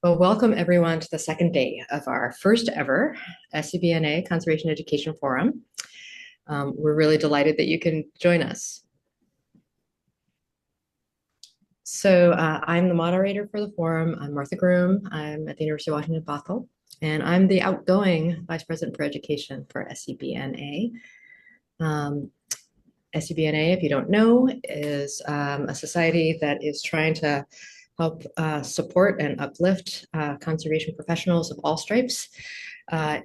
Well, welcome everyone to the second day of our first ever SCBNA Conservation Education Forum. We're really delighted that you can join us. I'm the moderator for the forum. I'm Martha Groom. I'm at the University of Washington Bothell, and I'm the outgoing Vice President for Education for SCBNA. SCBNA, if you don't know, is a society that is trying to help support and uplift conservation professionals of all stripes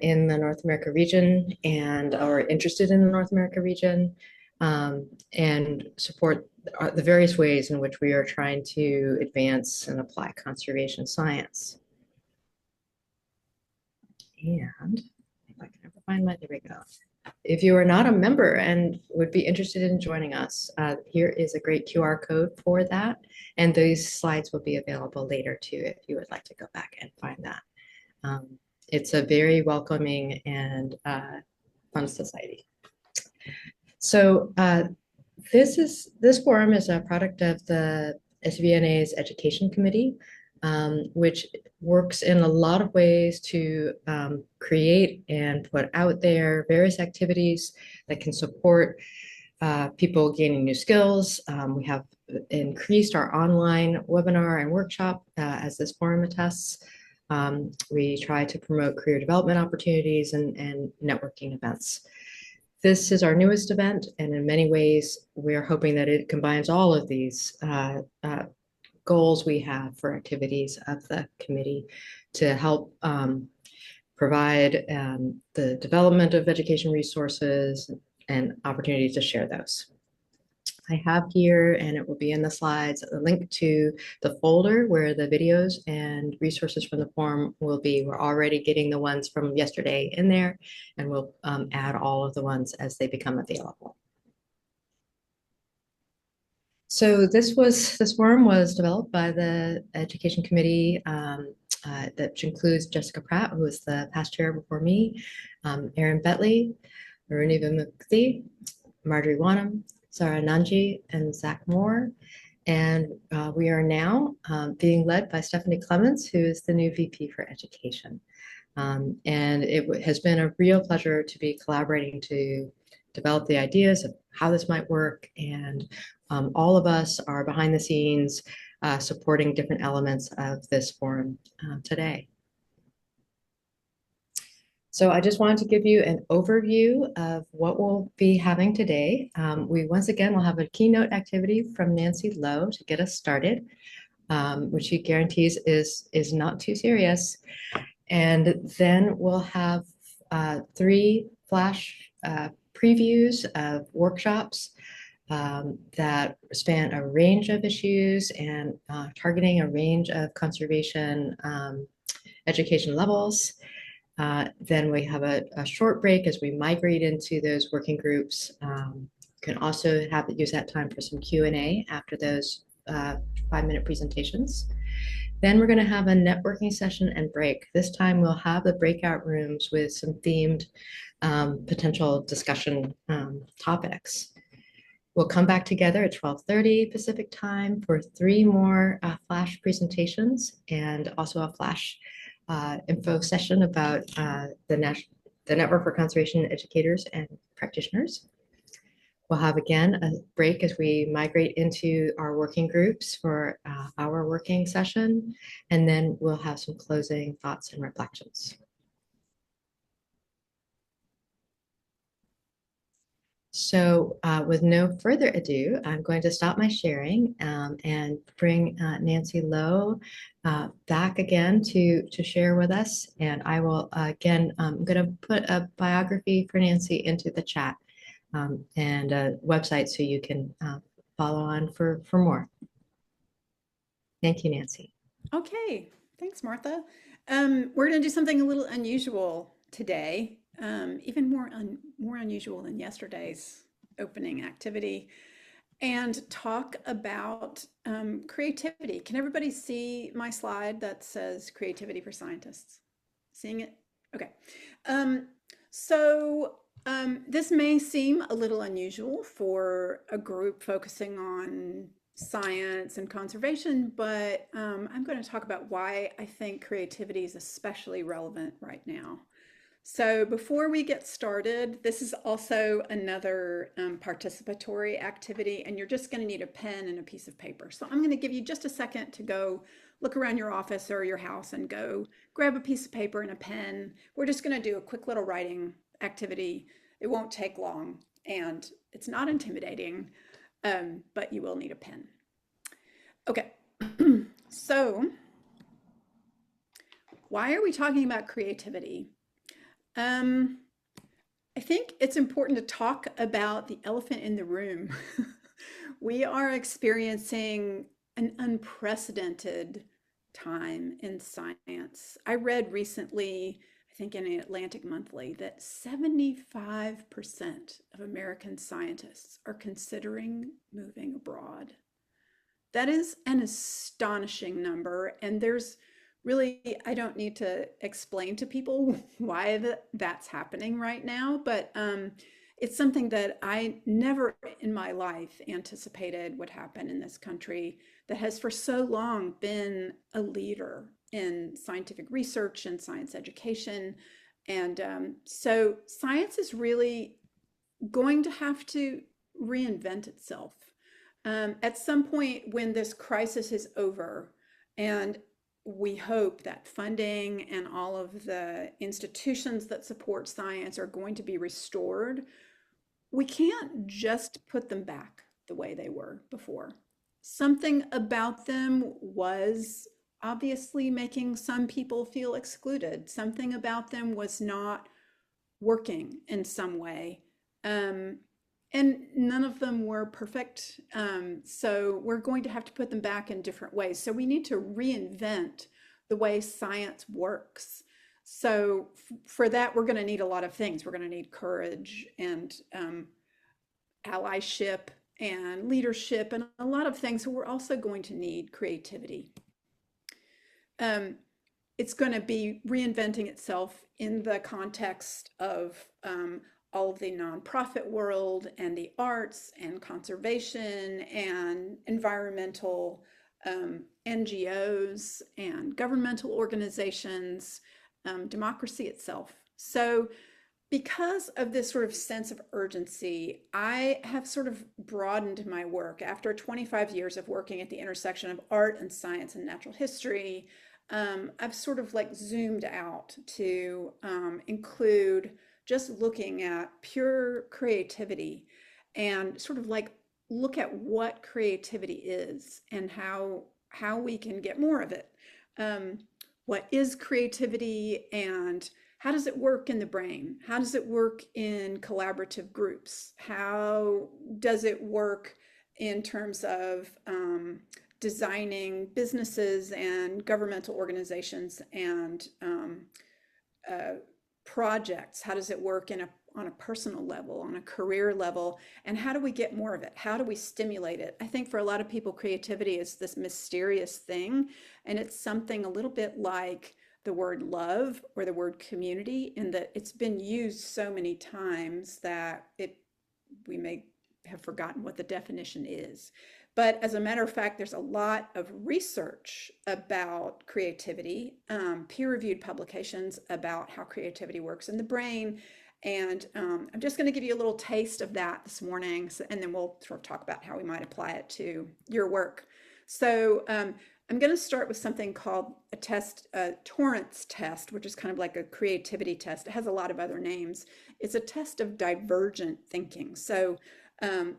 in the North America region and are interested in the North America region, and support the various ways in which we are trying to advance and apply conservation science. And if I can ever find my, there we go. If you are not a member and would be interested in joining us, here is a great QR code for that. And these slides will be available later too, if you would like to go back and find that. It's a very welcoming and fun society. So this forum is a product of the SVNA's Education Committee, which works in a lot of ways to create and put out there various activities that can support people gaining new skills. We have increased our online webinar and workshop as this forum attests. We try to promote career development opportunities and networking events. This is our newest event, and in many ways, we are hoping that it combines all of these goals we have for activities of the committee to help provide the development of education resources and opportunities to share those. I have here, and it will be in the slides, a link to the folder where the videos and resources from the forum will be. We're already getting the ones from yesterday in there, and we'll add all of the ones as they become available. So this forum was developed by the Education Committee that includes Jessica Pratt, who was the past chair before me, Erin Betley, Aruniva Mukti, Marjorie Wanham, Sarah Nanji, and Zach Moore. And we are now being led by Stephanie Clements, who is the new VP for Education. And it has been a real pleasure to be collaborating to develop the ideas of how this might work. And all of us are behind the scenes supporting different elements of this forum today. So I just wanted to give you an overview of what we'll be having today. We once again will have a keynote activity from Nancy Lowe to get us started, which she guarantees is not too serious. And then we'll have 3 flash previews of workshops that span a range of issues and targeting a range of conservation education levels. Then we have a short break as we migrate into those working groups. You can also use that time for some Q&A after those 5-minute presentations. Then we're going to have a networking session and break. This time we'll have the breakout rooms with some themed potential discussion topics. We'll come back together at 12:30 Pacific time for 3 more flash presentations and also a flash info session about the Network for Conservation Educators and Practitioners. We'll have again a break as we migrate into our working groups for our working session, and then we'll have some closing thoughts and reflections. So with no further ado, I'm going to stop my sharing and bring Nancy Lowe back again to share with us. And I will, again, I'm going to put a biography for Nancy into the chat and a website so you can follow on for more. Thank you, Nancy. Okay, thanks, Martha. We're going to do something a little unusual today, even more unusual than yesterday's opening activity, and talk about creativity. Can everybody see my slide that says creativity for scientists? Seeing it? Okay. This may seem a little unusual for a group focusing on science and conservation, but I'm going to talk about why I think creativity is especially relevant right now. So before we get started, this is also another participatory activity, and you're just going to need a pen and a piece of paper. So I'm going to give you just a second to go look around your office or your house and go grab a piece of paper and a pen. We're just going to do a quick little writing activity. It won't take long, and it's not intimidating, but you will need a pen. Okay, so why are we talking about creativity? Um, I think it's important to talk about the elephant in the room. We are experiencing an unprecedented time in science. I read recently, I think in Atlantic Monthly, that 75% of American scientists are considering moving abroad. That is an astonishing number, and there's really, I don't need to explain to people why that's happening right now, but it's something that I never in my life anticipated would happen in this country that has for so long been a leader in scientific research and science education. And so science is really going to have to reinvent itself. At some point when this crisis is over, and we hope that funding and all of the institutions that support science are going to be restored, we can't just put them back the way they were before. Something about them was obviously making some people feel excluded. Something about them was not working in some way. And none of them were perfect. So we're going to have to put them back in different ways. So we need to reinvent the way science works. So for that, we're going to need a lot of things. We're going to need courage and allyship and leadership and a lot of things. So we're also going to need creativity. It's going to be reinventing itself in the context of all of the nonprofit world and the arts and conservation and environmental NGOs and governmental organizations, democracy itself. So because of this sort of sense of urgency, I have sort of broadened my work after 25 years of working at the intersection of art and science and natural history. I've sort of like zoomed out to include just looking at pure creativity and sort of like look at what creativity is and how we can get more of it. What is creativity and how does it work in the brain? How does it work in collaborative groups? How does it work in terms of designing businesses and governmental organizations and projects? How does it work on a personal level, on a career level? And how do we get more of it? How do we stimulate it? I think for a lot of people, creativity is this mysterious thing, and it's something a little bit like the word love or the word community, in that it's been used so many times that we may have forgotten what the definition is. But as a matter of fact, there's a lot of research about creativity, peer-reviewed publications about how creativity works in the brain. And I'm just going to give you a little taste of that this morning, and then we'll sort of talk about how we might apply it to your work. So I'm going to start with something called a test, a Torrance test, which is kind of like a creativity test. It has a lot of other names. It's a test of divergent thinking. So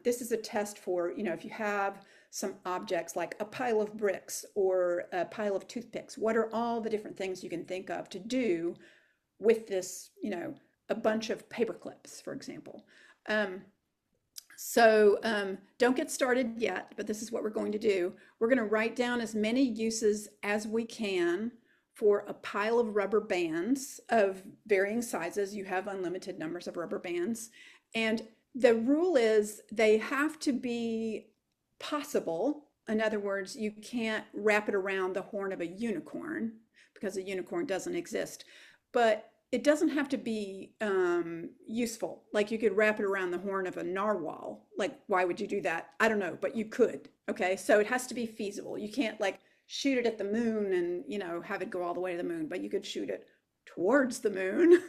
this is a test for, if you have some objects like a pile of bricks or a pile of toothpicks, what are all the different things you can think of to do with this, a bunch of paper clips, for example. So don't get started yet, but this is what we're going to do. We're going to write down as many uses as we can for a pile of rubber bands of varying sizes. You have unlimited numbers of rubber bands. And the rule is they have to be possible. In other words, you can't wrap it around the horn of a unicorn because a unicorn doesn't exist. But it doesn't have to be useful. Like you could wrap it around the horn of a narwhal. Like, why would you do that? I don't know, but you could. Okay, so it has to be feasible. You can't like shoot it at the moon and, have it go all the way to the moon, but you could shoot it towards the moon.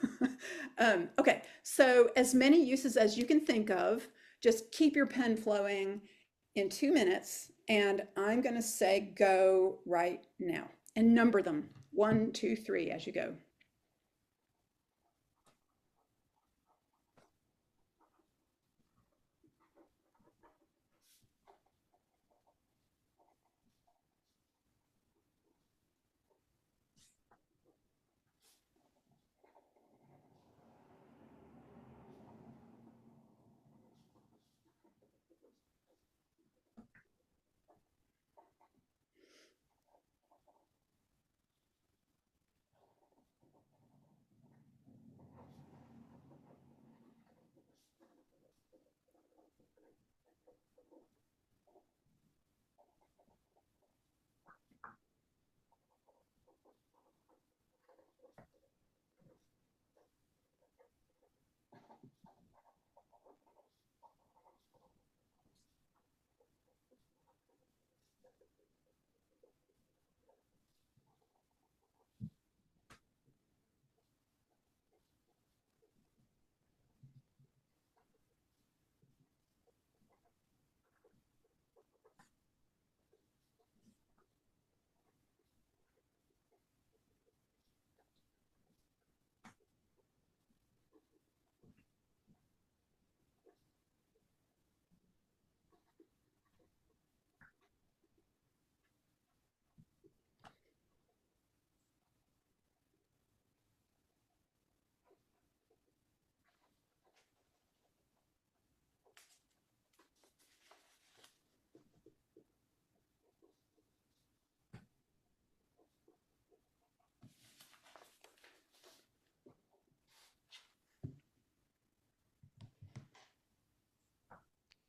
Okay, so as many uses as you can think of, just keep your pen flowing in 2 minutes, and I'm going to say go right now and number them 1, 2, 3 as you go.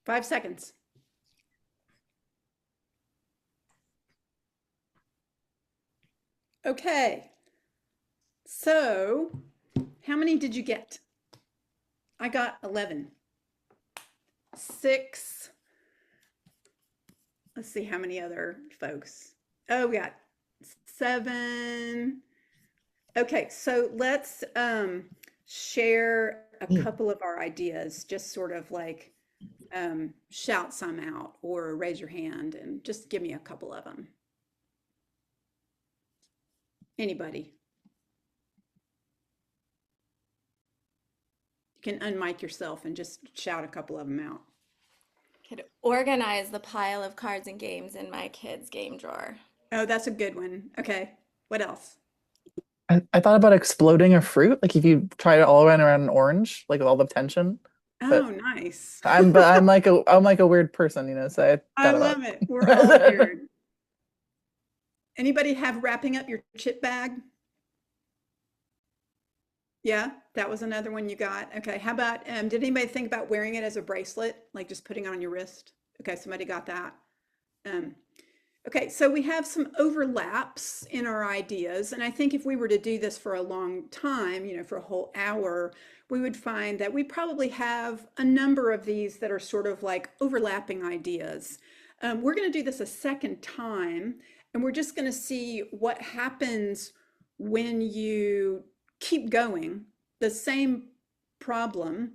5 seconds. Okay, so how many did you get? I got 11. 6. Let's see how many other folks. Oh, we got 7. Okay, so let's share a Mm. couple of our ideas, just sort of like shout some out or raise your hand and just give me a couple of them. Anybody? You can unmic yourself and just shout a couple of them out. Could organize the pile of cards and games in my kids' game drawer. Oh, that's a good one. Okay, what else? I thought about exploding a fruit, like if you tried it all around an orange, like with all the tension. Oh, But nice. I'm like a weird person, so I I thought about. love it. We're all weird. Anybody have wrapping up your chip bag? Yeah, that was another one you got. Okay, how about did anybody think about wearing it as a bracelet, like just putting it on your wrist? Okay, somebody got that. Um, okay, so we have some overlaps in our ideas, and I think if we were to do this for a long time, for a whole hour, we would find that we probably have a number of these that are sort of like overlapping ideas. We're going to do this a second time, and we're just going to see what happens when you keep going the same problem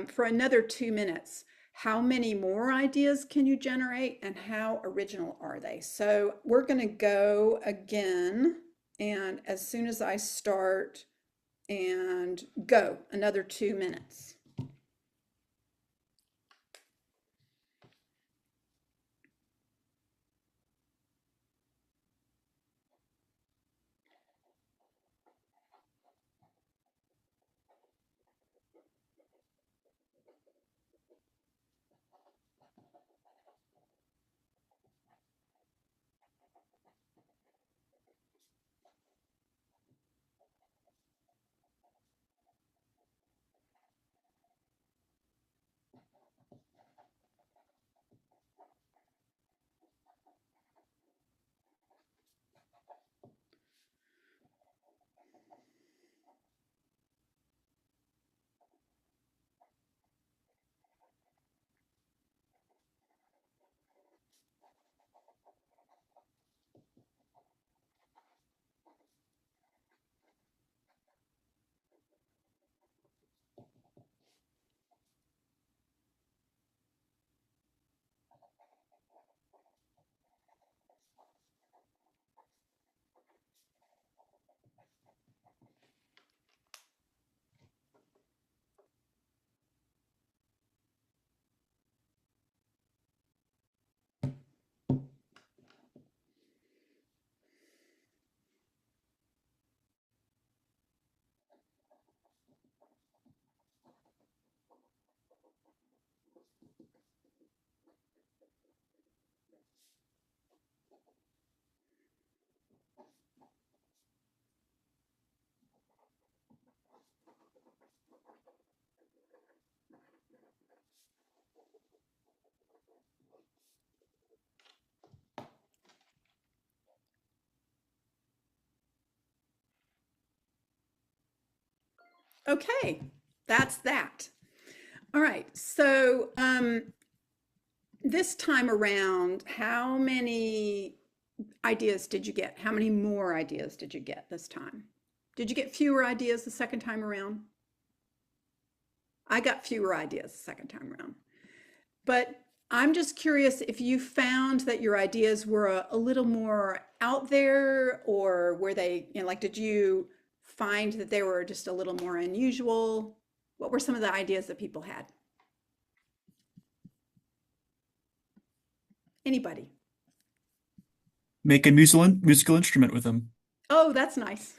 for another 2 minutes. How many more ideas can you generate and how original are they? So we're going to go again. And as soon as I start and go, another 2 minutes. Okay, that's that. All right, so this time around, how many ideas did you get? How many more ideas did you get this time? Did you get fewer ideas the second time around? I got fewer ideas the second time around. But I'm just curious if you found that your ideas were a little more out there, or were they, like, did you find that they were just a little more unusual? What were some of the ideas that people had? Anybody? Make a musical instrument with them. Oh, that's nice.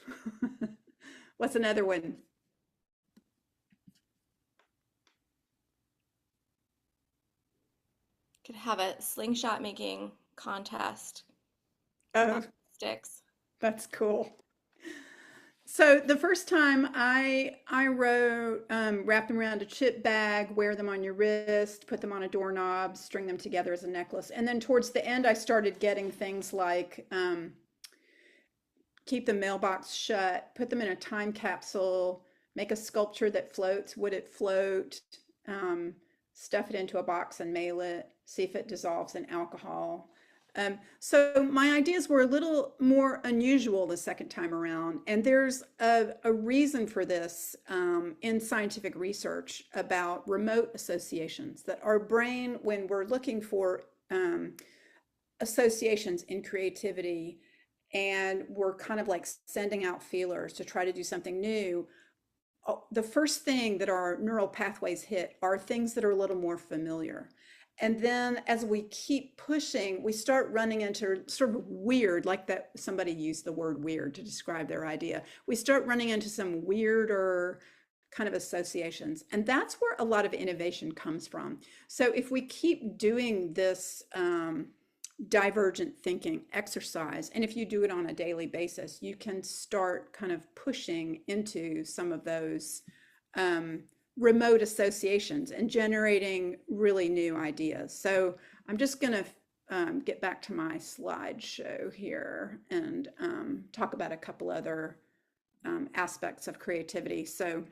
What's another one? Could have a slingshot making contest Oh, of sticks. that's cool. So the first time I wrote, wrap them around a chip bag, wear them on your wrist, put them on a doorknob, string them together as a necklace. And then towards the end, I started getting things like keep the mailbox shut, put them in a time capsule, make a sculpture that floats. Would it float? Stuff it into a box and mail it, see if it dissolves in alcohol. So my ideas were a little more unusual the second time around, and there's a reason for this in scientific research about remote associations, that our brain, when we're looking for associations in creativity, and we're kind of like sending out feelers to try to do something new, the first thing that our neural pathways hit are things that are a little more familiar. And then as we keep pushing, we start running into sort of weird, like that somebody used the word weird to describe their idea. We start running into some weirder kind of associations. And that's where a lot of innovation comes from. So if we keep doing this divergent thinking exercise, and if you do it on a daily basis, you can start kind of pushing into some of those remote associations and generating really new ideas. So I'm just going to get back to my slideshow here and talk about a couple other aspects of creativity. So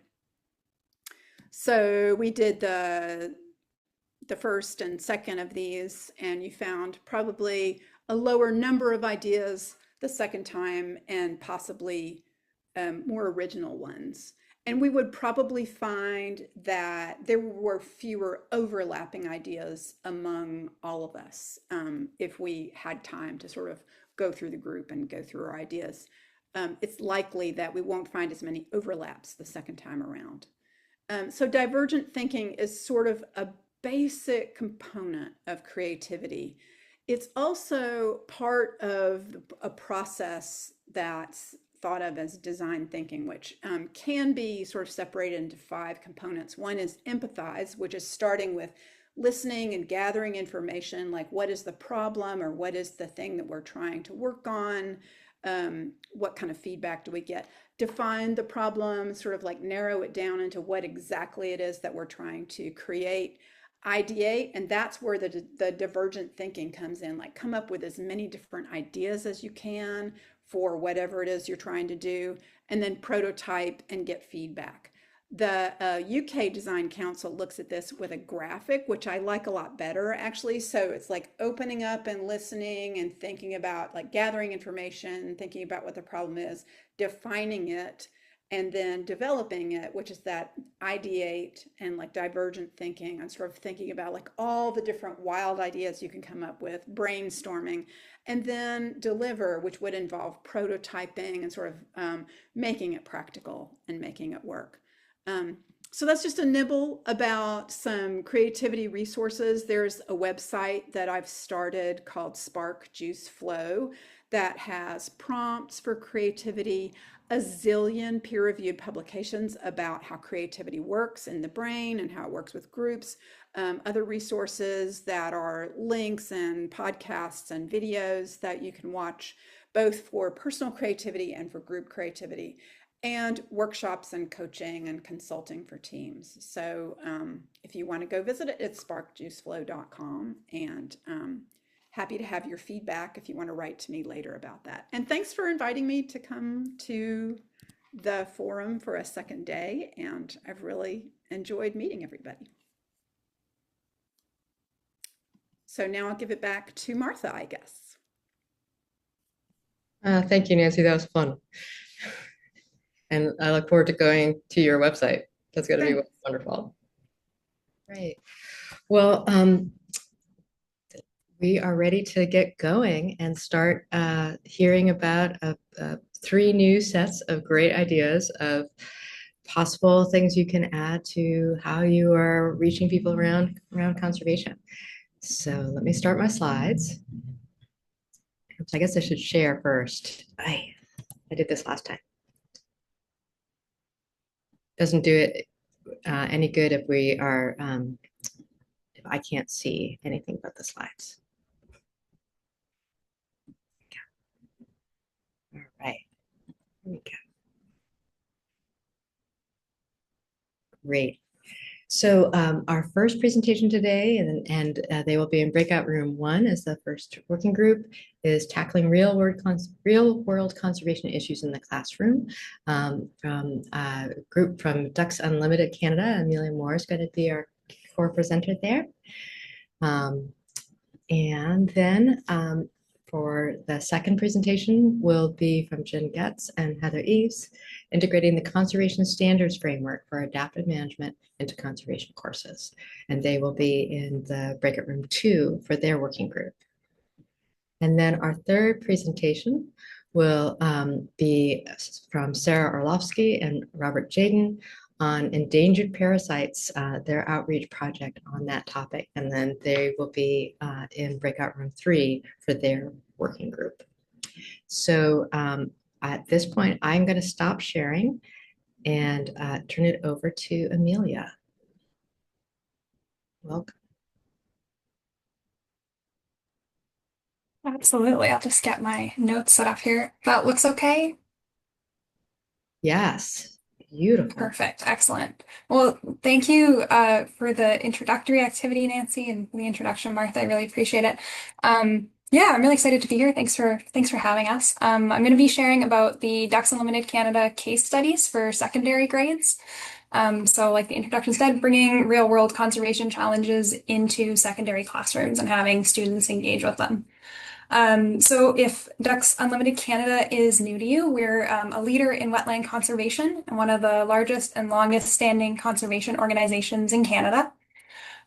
we did the first and second of these, and you found probably a lower number of ideas the second time, and possibly more original ones. And we would probably find that there were fewer overlapping ideas among all of us if we had time to sort of go through the group and go through our ideas. It's likely that we won't find as many overlaps the second time around. So divergent thinking is sort of a basic component of creativity. It's also part of a process that's thought of as design thinking, which can be sort of separated into 5 components. One is empathize, which is starting with listening and gathering information, like what is the problem, or what is the thing that we're trying to work on? What kind of feedback do we get? Define the problem, sort of like narrow it down into what exactly it is that we're trying to create. Ideate, and that's where the divergent thinking comes in, like come up with as many different ideas as you can for whatever it is you're trying to do, and then prototype and get feedback. The UK Design Council looks at this with a graphic, which I like a lot better actually. So it's like opening up and listening and thinking about, like, gathering information, thinking about what the problem is, defining it, and then developing it, which is that ideate and like divergent thinking, and sort of thinking about like all the different wild ideas you can come up with, brainstorming, and then deliver, which would involve prototyping and sort of making it practical and making it work. So that's just a nibble about some creativity resources. There's a website that I've started called Spark Juice Flow that has prompts for creativity, a zillion peer-reviewed publications about how creativity works in the brain and how it works with groups, other resources that are links and podcasts and videos that you can watch, both for personal creativity and for group creativity, and workshops and coaching and consulting for teams. So if you want to go visit it, it's sparkjuiceflow.com, and happy to have your feedback if you want to write to me later about that. And thanks for inviting me to come to the forum for a second day, and I've really enjoyed meeting everybody. So now I'll give it back to Martha, I guess. Thank you, Nancy. That was fun. And I look forward to going to your website. That's going to be Thanks. wonderful. Great. Well, we are ready to get going and start hearing about 3 new sets of great ideas of possible things you can add to how you are reaching people around conservation. So let me start my slides. I guess I should share first. I did this last time. Doesn't do it any good if we are if I can't see anything but the slides. All right, here we go. Great. So our first presentation today, and they will be in breakout room 1 as the first working group, is tackling real world conservation issues in the classroom. From a group from Ducks Unlimited Canada, Amelia Moore is going to be our core presenter there. And then for the second presentation will be from Jen Getz and Heather Eves, integrating the conservation standards framework for adaptive management into conservation courses. And they will be in the breakout room 2 for their working group. And then our third presentation will be from Sarah Orlovsky and Robert Jaden on endangered parasites, their outreach project on that topic. And then they will be in breakout room 3 for their working group. So at this point, I'm going to stop sharing and turn it over to Amelia. Welcome. Absolutely. I'll just get my notes set up here. That looks okay? Yes, beautiful. Perfect. Excellent. Well, thank you for the introductory activity, Nancy, and the introduction, Martha. I really appreciate it. Yeah, I'm really excited to be here. Thanks for having us. I'm going to be sharing about the Ducks Unlimited Canada case studies for secondary grades. So like the introduction said, bringing real world conservation challenges into secondary classrooms and having students engage with them. So if Ducks Unlimited Canada is new to you, we're a leader in wetland conservation and one of the largest and longest standing conservation organizations in Canada.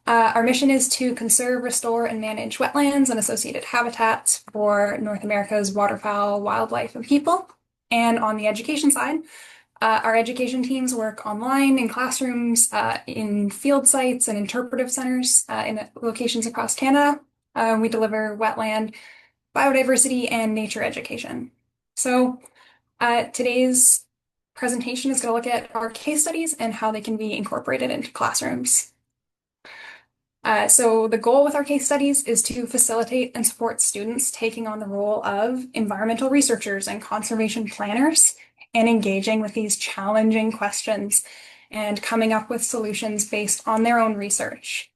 Our mission is to conserve, restore, and manage wetlands and associated habitats for North America's waterfowl, wildlife, and people. And on the education side, our education teams work online in classrooms, in field sites and interpretive centers in locations across Canada. We deliver wetland, biodiversity, and nature education. So today's presentation is going to look at our case studies and how they can be incorporated into classrooms. So the goal with our case studies is to facilitate and support students taking on the role of environmental researchers and conservation planners and engaging with these challenging questions and coming up with solutions based on their own research.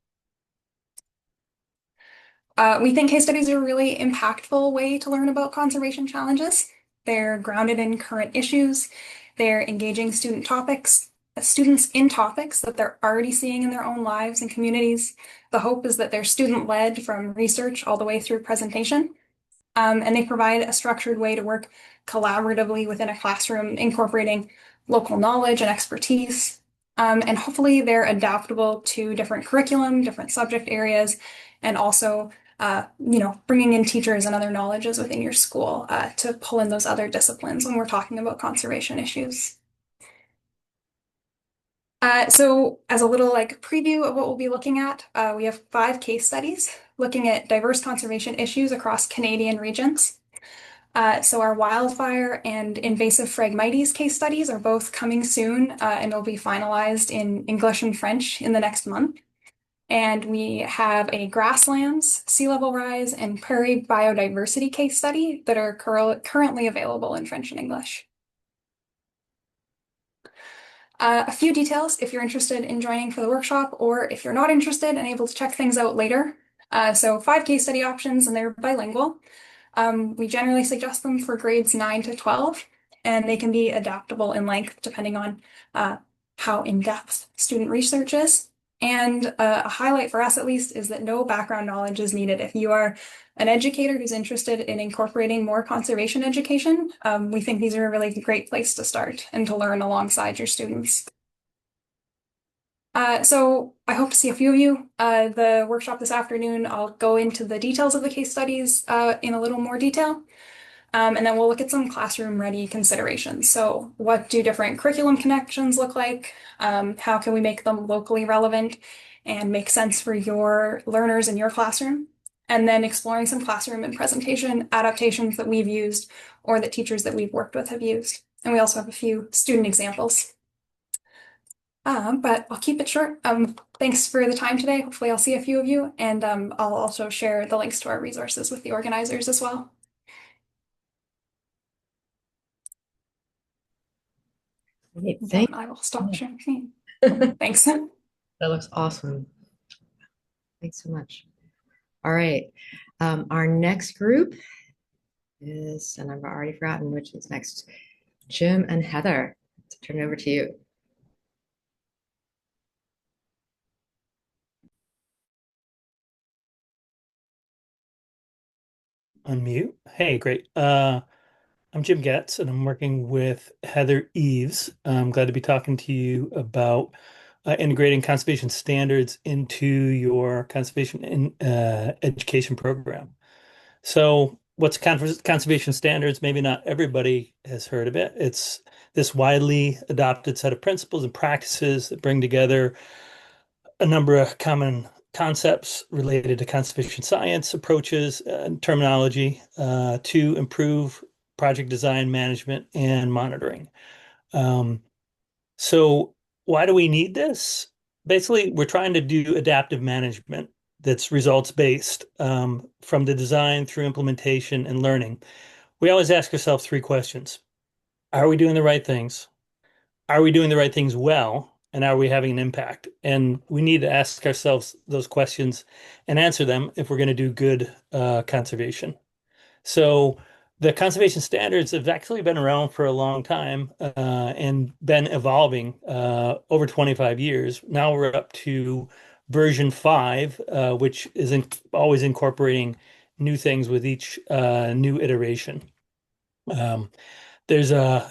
We think case studies are a really impactful way to learn about conservation challenges. They're grounded in current issues. They're engaging students in topics that they're already seeing in their own lives and communities. The hope is that they're student-led from research all the way through presentation. And they provide a structured way to work collaboratively within a classroom, incorporating local knowledge and expertise. And hopefully they're adaptable to different curriculum, different subject areas, and also bringing in teachers and other knowledges within your school to pull in those other disciplines when we're talking about conservation issues. So as a little preview of what we'll be looking at, we have 5 case studies looking at diverse conservation issues across Canadian regions. So our wildfire and invasive Phragmites case studies are both coming soon and will be finalized in English and French in the next month. And we have a grasslands, sea level rise, and prairie biodiversity case study that are currently available in French and English. A few details if you're interested in joining for the workshop, or if you're not interested and able to check things out later. So 5 case study options, and they're bilingual. We generally suggest them for grades 9 to 12. and they can be adaptable in length depending on how in-depth student research is. And a highlight for us, at least, is that no background knowledge is needed. If you are an educator who's interested in incorporating more conservation education, we think these are a really great place to start and to learn alongside your students. So I hope to see a few of you. The workshop this afternoon, I'll go into the details of the case studies in a little more detail. And then we'll look at some classroom ready considerations. So what do different curriculum connections look like? How can we make them locally relevant and make sense for your learners in your classroom? And then exploring some classroom and presentation adaptations that we've used or that teachers that we've worked with have used. And we also have a few student examples. But I'll keep it short. Thanks for the time today. Hopefully I'll see a few of you, and I'll also share the links to our resources with the organizers as well. Great, And thank I will stop you. sharing screen. That Thanks. looks awesome. Thanks so much. All right. Our next group is, and I've already forgotten which is next, Jim and Heather. To turn it over to you. Unmute. Hey, great. I'm Jim Getz, and I'm working with Heather Eves. I'm glad to be talking to you about integrating conservation standards into your conservation education program. So, what's conservation standards? Maybe not everybody has heard of it. It's this widely adopted set of principles and practices that bring together a number of common concepts related to conservation science approaches and terminology to improve project design, management, and monitoring. Um, so why do we need this? Basically, we're trying to do adaptive management that's results based from the design through implementation and learning. We always ask ourselves three questions. Are we doing the right things? Are we doing the right things well? And are we having an impact? And we need to ask ourselves those questions and answer them if we're going to do good conservation. So the conservation standards have actually been around for a long time and been evolving over 25 years. Now we're up to version 5, which is always incorporating new things with each new iteration. Um, there's a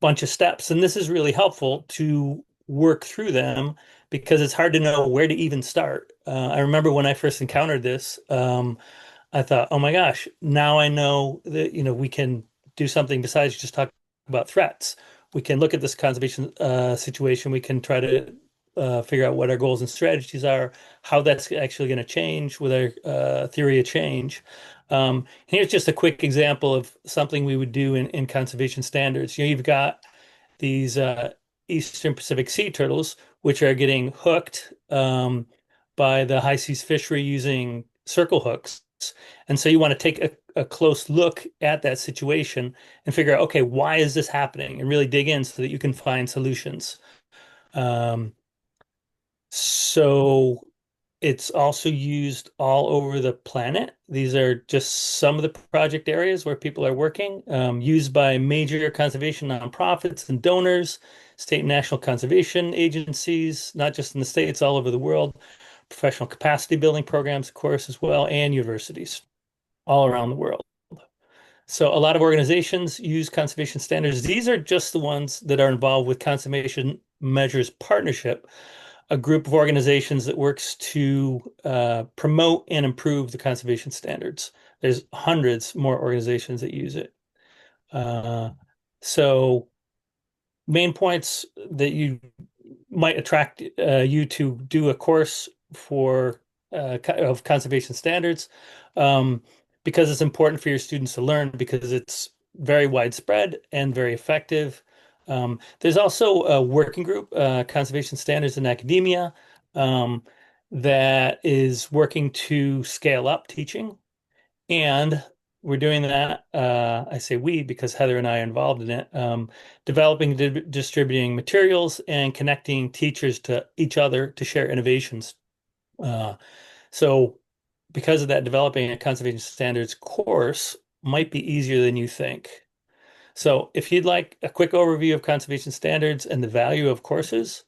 bunch of steps, and this is really helpful to work through them because it's hard to know where to even start. I remember when I first encountered this, I thought, oh my gosh, now I know that we can do something besides just talk about threats. We can look at this conservation situation. We can try to figure out what our goals and strategies are, how that's actually going to change with our theory of change. Here's just a quick example of something we would do in conservation standards. You've got these Eastern Pacific sea turtles, which are getting hooked by the high seas fishery using circle hooks. And so you want to take a close look at that situation and figure out, okay, why is this happening? And really dig in so that you can find solutions. Um, so it's also used all over the planet. These are just some of the project areas where people are working, used by major conservation nonprofits and donors, state and national conservation agencies, not just in the States, all over the world, professional capacity building programs, of course, as well, and universities all around the world. So a lot of organizations use conservation standards. These are just the ones that are involved with Conservation Measures Partnership, a group of organizations that works to promote and improve the conservation standards. There's hundreds more organizations that use it. So main points that you might attract you to do a course for of conservation standards because it's important for your students to learn because it's very widespread and very effective. There's also a working group, Conservation Standards in Academia, that is working to scale up teaching. And we're doing that. I say we because Heather and I are involved in it, developing, distributing materials and connecting teachers to each other to share innovations. So because of that, developing a conservation standards course might be easier than you think. So if you'd like a quick overview of conservation standards and the value of courses,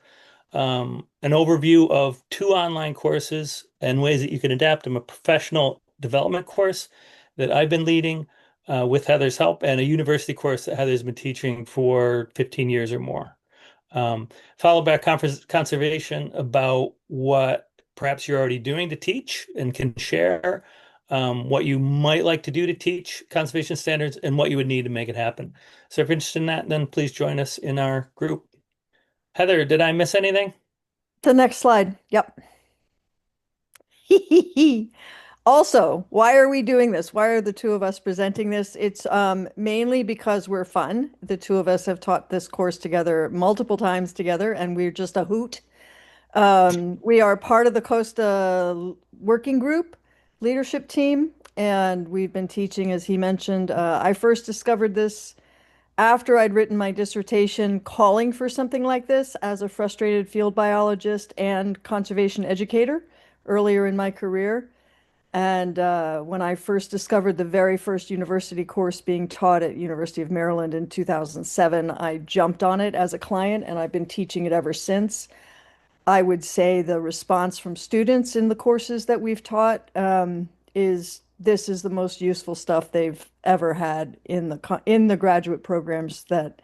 an overview of 2 online courses and ways that you can adapt them, a professional development course that I've been leading with Heather's help, and a university course that Heather's been teaching for 15 years or more. Followed by a conservation about what perhaps you're already doing to teach and can share, what you might like to do to teach conservation standards and what you would need to make it happen. So if you're interested in that, then please join us in our group. Heather, did I miss anything? The next slide. Yep. Also, why are we doing this? Why are the two of us presenting this? It's mainly because we're fun. The two of us have taught this course together multiple times together, and we're just a hoot. We are part of the Costa working group leadership team, and we've been teaching, as he mentioned. I first discovered this after I'd written my dissertation calling for something like this as a frustrated field biologist and conservation educator earlier in my career. And when I first discovered the very first university course being taught at University of Maryland in 2007, I jumped on it as a client, and I've been teaching it ever since. I would say the response from students in the courses that we've taught is this is the most useful stuff they've ever had in the graduate programs that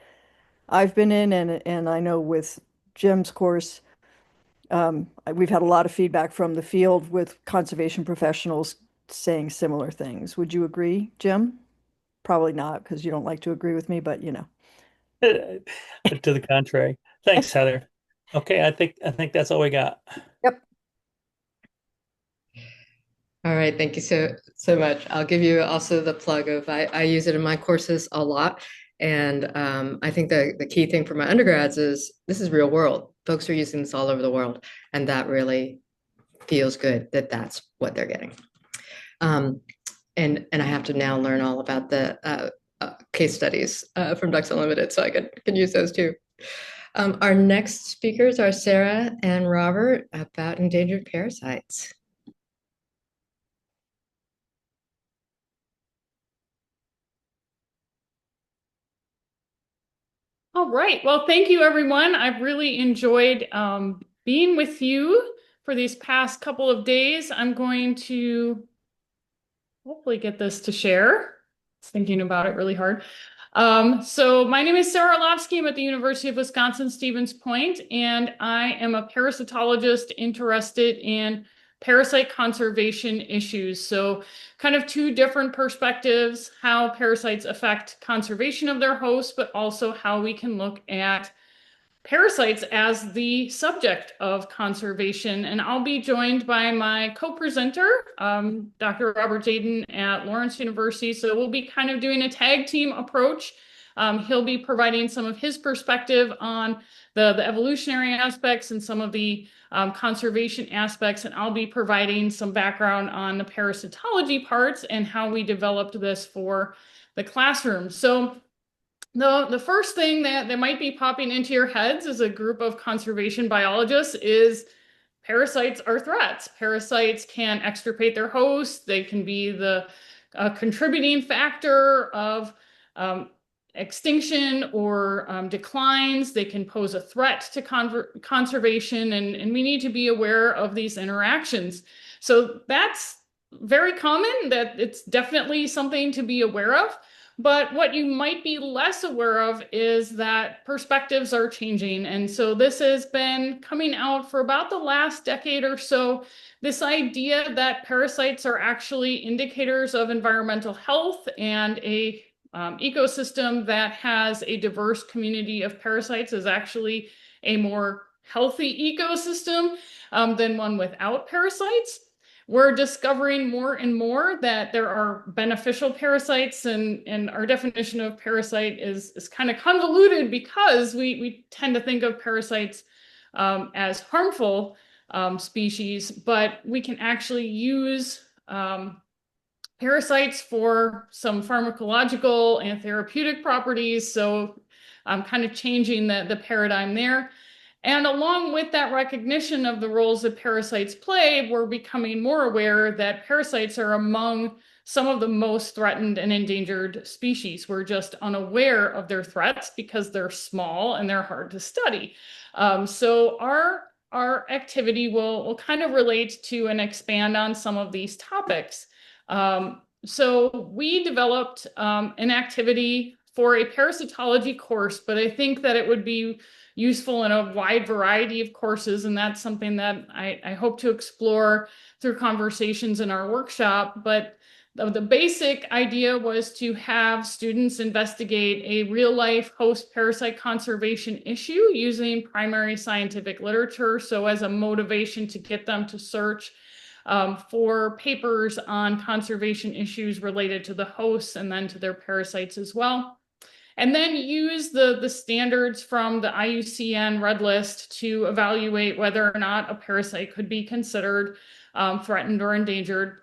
I've been in, and I know with Jim's course, we've had a lot of feedback from the field with conservation professionals saying similar things. Would you agree, Jim? Probably not, because you don't like to agree with me, but you know. To the contrary. Thanks, Heather. Okay, I think that's all we got. Yep. All right, thank you so much. I'll give you also the plug of I use it in my courses a lot, and I think the key thing for my undergrads is this is real world. Folks are using this all over the world, and that really feels good that that's what they're getting. And I have to now learn all about the case studies from Ducks Unlimited, so I can use those too. Our next speakers are Sarah and Robert about endangered parasites. All right. Well, thank you, everyone. I've really enjoyed being with you for these past couple of days. I'm going to hopefully get this to share. I was thinking about it really hard. So my name is Sarah Orlovsky. I'm at the University of Wisconsin-Stevens Point, and I am a parasitologist interested in parasite conservation issues. So kind of 2 different perspectives, how parasites affect conservation of their hosts, but also how we can look at parasites as the subject of conservation. And I'll be joined by my co-presenter, Dr. Robert Jaden at Lawrence University. So we'll be kind of doing a tag team approach. He'll be providing some of his perspective on the evolutionary aspects and some of the conservation aspects, and I'll be providing some background on the parasitology parts and how we developed this for the classroom. So the first thing that might be popping into your heads as a group of conservation biologists is parasites are threats. Parasites can extirpate their hosts. They can be the contributing factor of extinction or declines. They can pose a threat to conservation, and we need to be aware of these interactions. So that's very common, that it's definitely something to be aware of. But what you might be less aware of is that perspectives are changing. And so this has been coming out for about the last decade or so, this idea that parasites are actually indicators of environmental health, and a ecosystem that has a diverse community of parasites is actually a more healthy ecosystem than one without parasites. We're discovering more and more that there are beneficial parasites, and our definition of parasite is kind of convoluted because we tend to think of parasites as harmful species, but we can actually use parasites for some pharmacological and therapeutic properties. So I'm kind of changing the paradigm there. And along with that recognition of the roles that parasites play, we're becoming more aware that parasites are among some of the most threatened and endangered species. We're just unaware of their threats because they're small and they're hard to study. So our activity will kind of relate to and expand on some of these topics. So we developed an activity for a parasitology course, but I think that it would be useful in a wide variety of courses, and that's something that I hope to explore through conversations in our workshop. But the basic idea was to have students investigate a real-life host parasite conservation issue using primary scientific literature, so as a motivation to get them to search for papers on conservation issues related to the hosts and then to their parasites as well. And then use the standards from the IUCN Red List to evaluate whether or not a parasite could be considered threatened or endangered.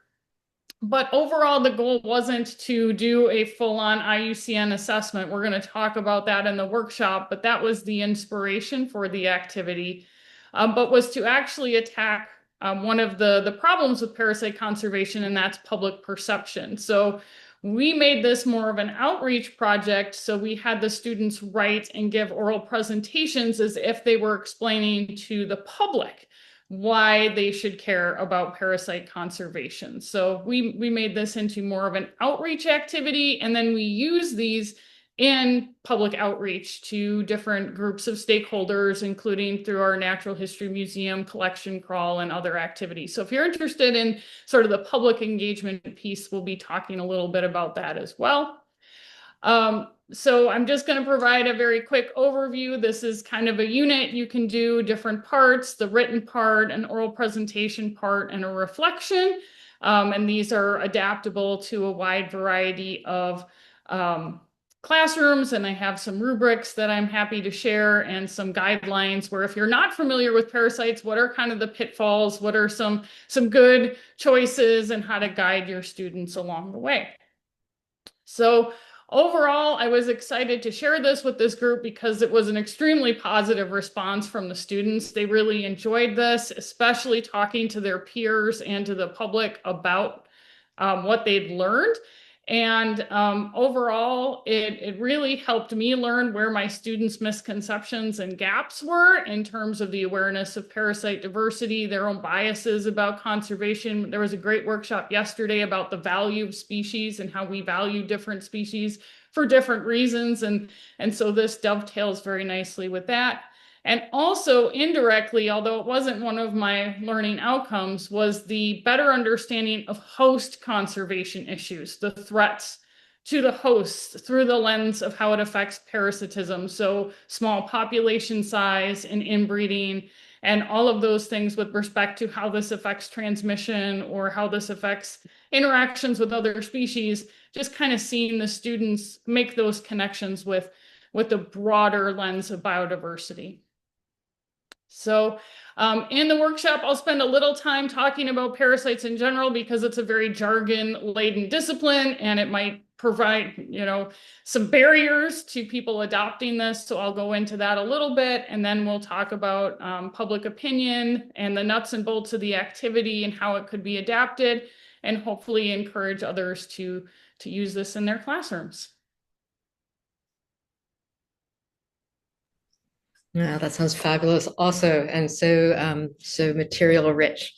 But overall, the goal wasn't to do a full-on IUCN assessment. We're going to talk about that in the workshop, but that was the inspiration for the activity, but was to actually attack one of the problems with parasite conservation, and that's public perception. So we made this more of an outreach project. So we had the students write and give oral presentations as if they were explaining to the public why they should care about parasite conservation. So we made this into more of an outreach activity, and then we use these in public outreach to different groups of stakeholders, including through our Natural History Museum collection crawl and other activities. So if you're interested in sort of the public engagement piece, we'll be talking a little bit about that as well. So I'm just going to provide a very quick overview. This is kind of a unit. You can do different parts, the written part, an oral presentation part, and a reflection. And these are adaptable to a wide variety of classrooms. And I have some rubrics that I'm happy to share and some guidelines where if you're not familiar with parasites, what are kind of the pitfalls? What are some good choices and how to guide your students along the way? So overall, I was excited to share this with this group because it was an extremely positive response from the students. They really enjoyed this, especially talking to their peers and to the public about what they'd learned. And overall, it really helped me learn where my students' misconceptions and gaps were in terms of the awareness of parasite diversity, their own biases about conservation. There was a great workshop yesterday about the value of species and how we value different species for different reasons. And so this dovetails very nicely with that. And also indirectly, although it wasn't one of my learning outcomes, was the better understanding of host conservation issues, the threats to the hosts through the lens of how it affects parasitism. So small population size and inbreeding and all of those things with respect to how this affects transmission or how this affects interactions with other species, just kind of seeing the students make those connections with the broader lens of biodiversity. So in the workshop, I'll spend a little time talking about parasites in general because it's a very jargon-laden discipline and it might provide, some barriers to people adopting this. So I'll go into that a little bit, and then we'll talk about public opinion and the nuts and bolts of the activity and how it could be adapted, and hopefully encourage others to use this in their classrooms. Yeah, that sounds fabulous also, and so material rich.